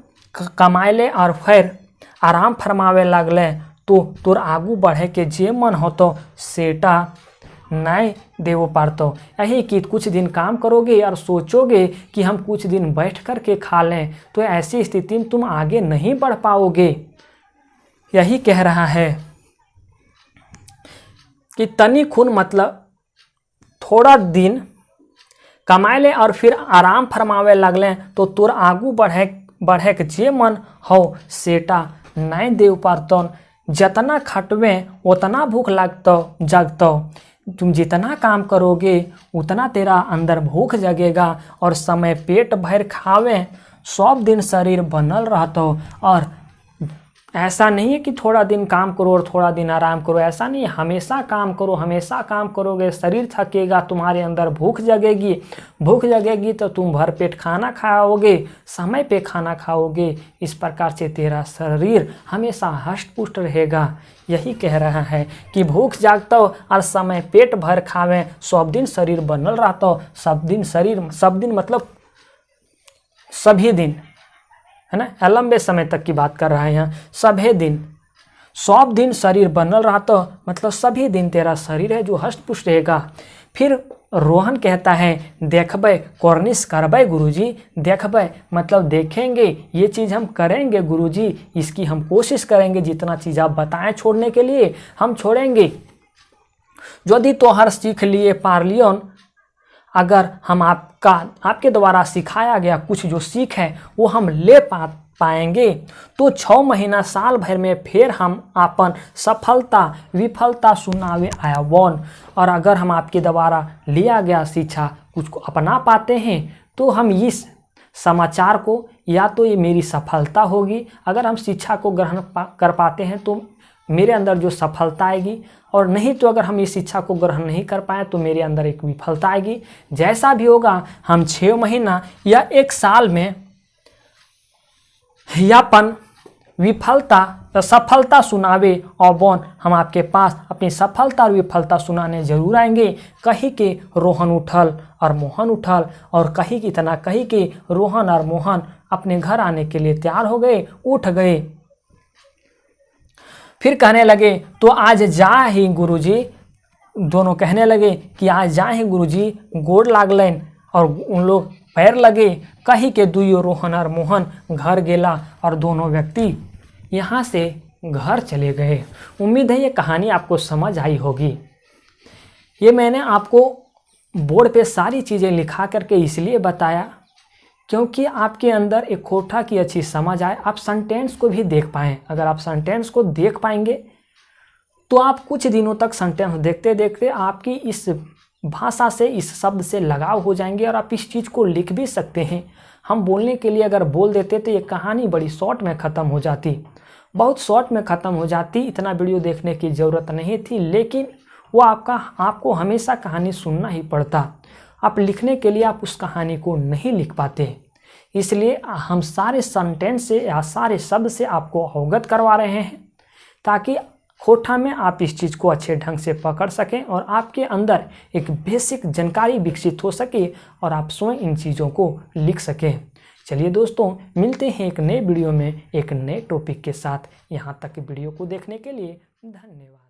कमाएले और फिर आराम फरमावे लगले, तो तोर आगू बढ़े के जे मन हो तो सेटा नहीं देवो पारतो। यही कि कुछ दिन काम करोगे और सोचोगे कि हम कुछ दिन बैठ कर के खा लें, तो ऐसी स्थिति में तुम आगे नहीं बढ़ पाओगे। यही कह रहा है कि तनी खून मतलब थोड़ा दिन कमाए ले और फिर आराम फरमावे लगले, तो तोर आगू बढ़े के जे मन हो सेटा नहीं देव पारतो। जितना खटवे उतना भूख लगतो जगतो। तुम जितना काम करोगे उतना तेरा अंदर भूख जगेगा, और समय पेट भर खावे सब दिन शरीर बनल रहतो। और ऐसा नहीं है कि थोड़ा दिन काम करो और थोड़ा दिन आराम करो, ऐसा नहीं है, हमेशा काम करो। हमेशा काम करोगे शरीर थकेगा, तुम्हारे अंदर भूख जगेगी। भूख जगेगी तो तुम भर पेट खाना खाओगे, समय पे खाना खाओगे। इस प्रकार से तेरा शरीर हमेशा हष्ट पुष्ट रहेगा। यही कह रहा है कि भूख जागतो और समय पेट भर खावे, सब दिन शरीर बनल रहतो। सब दिन शरीर, सब दिन मतलब सभी दिन, है ना, लंबे समय तक की बात कर रहा है यहाँ। सभी दिन, सब दिन शरीर बनल रहता, मतलब सभी दिन तेरा शरीर है जो हष्ट पुष्ट रहेगा। फिर रोहन कहता है देखबे कोर्निश करबे गुरुजी। देखबे मतलब देखेंगे, ये चीज़ हम करेंगे गुरुजी, इसकी हम कोशिश करेंगे, जितना चीज़ आप बताएं छोड़ने के लिए हम छोड़ेंगे। यदि तोहर सीख लिए पारलियन, अगर हम आपके द्वारा सिखाया गया कुछ जो सीख है वो हम ले पाएंगे तो 6 महीना साल भर में फिर हम अपन सफलता विफलता सुनावे आयावन। और अगर हम आपके द्वारा लिया गया शिक्षा कुछ को अपना पाते हैं तो हम इस समाचार को, या तो ये मेरी सफलता होगी, अगर हम शिक्षा को ग्रहण कर पाते हैं तो मेरे अंदर जो सफलता आएगी, और नहीं तो अगर हम इस शिक्षा को ग्रहण नहीं कर पाए तो मेरे अंदर एक विफलता आएगी। जैसा भी होगा हम 6 महीना या 1 साल में यापन विफलता सफलता सुनावे और बौन, हम आपके पास अपनी सफलता और विफलता सुनाने जरूर आएंगे। कहीं के रोहन उठल और मोहन उठल, और कहीं की तना कहीं के रोहन और मोहन अपने घर आने के लिए तैयार हो गए, उठ गए। फिर कहने लगे तो आज जा ही गुरुजी, दोनों कहने लगे कि आज जा ही गुरुजी, गोड़ लागलन। और उन लोग पैर लगे। कहीं के दुइयो रोहन और मोहन घर गेला और दोनों व्यक्ति यहाँ से घर चले गए। उम्मीद है ये कहानी आपको समझ आई होगी। ये मैंने आपको बोर्ड पे सारी चीज़ें लिखा करके इसलिए बताया क्योंकि आपके अंदर एक कोठा की अच्छी समझ आए, आप सेंटेंस को भी देख पाएँ। अगर आप सेंटेंस को देख पाएंगे तो आप कुछ दिनों तक सेंटेंस देखते देखते आपकी इस भाषा से, इस शब्द से लगाव हो जाएंगे और आप इस चीज़ को लिख भी सकते हैं। हम बोलने के लिए अगर बोल देते तो ये कहानी बड़ी शॉर्ट में ख़त्म हो जाती, बहुत शॉर्ट में ख़त्म हो जाती, इतना वीडियो देखने की ज़रूरत नहीं थी। लेकिन वो आपको हमेशा कहानी सुनना ही पड़ता। आप लिखने के लिए आप उस कहानी को नहीं लिख पाते, इसलिए हम सारे सेंटेंस से या सारे शब्द से आपको अवगत करवा रहे हैं ताकि कोठा में आप इस चीज़ को अच्छे ढंग से पकड़ सकें और आपके अंदर एक बेसिक जानकारी विकसित हो सके और आप स्वयं इन चीज़ों को लिख सकें। चलिए दोस्तों, मिलते हैं एक नए वीडियो में एक नए टॉपिक के साथ। यहाँ तक वीडियो को देखने के लिए धन्यवाद।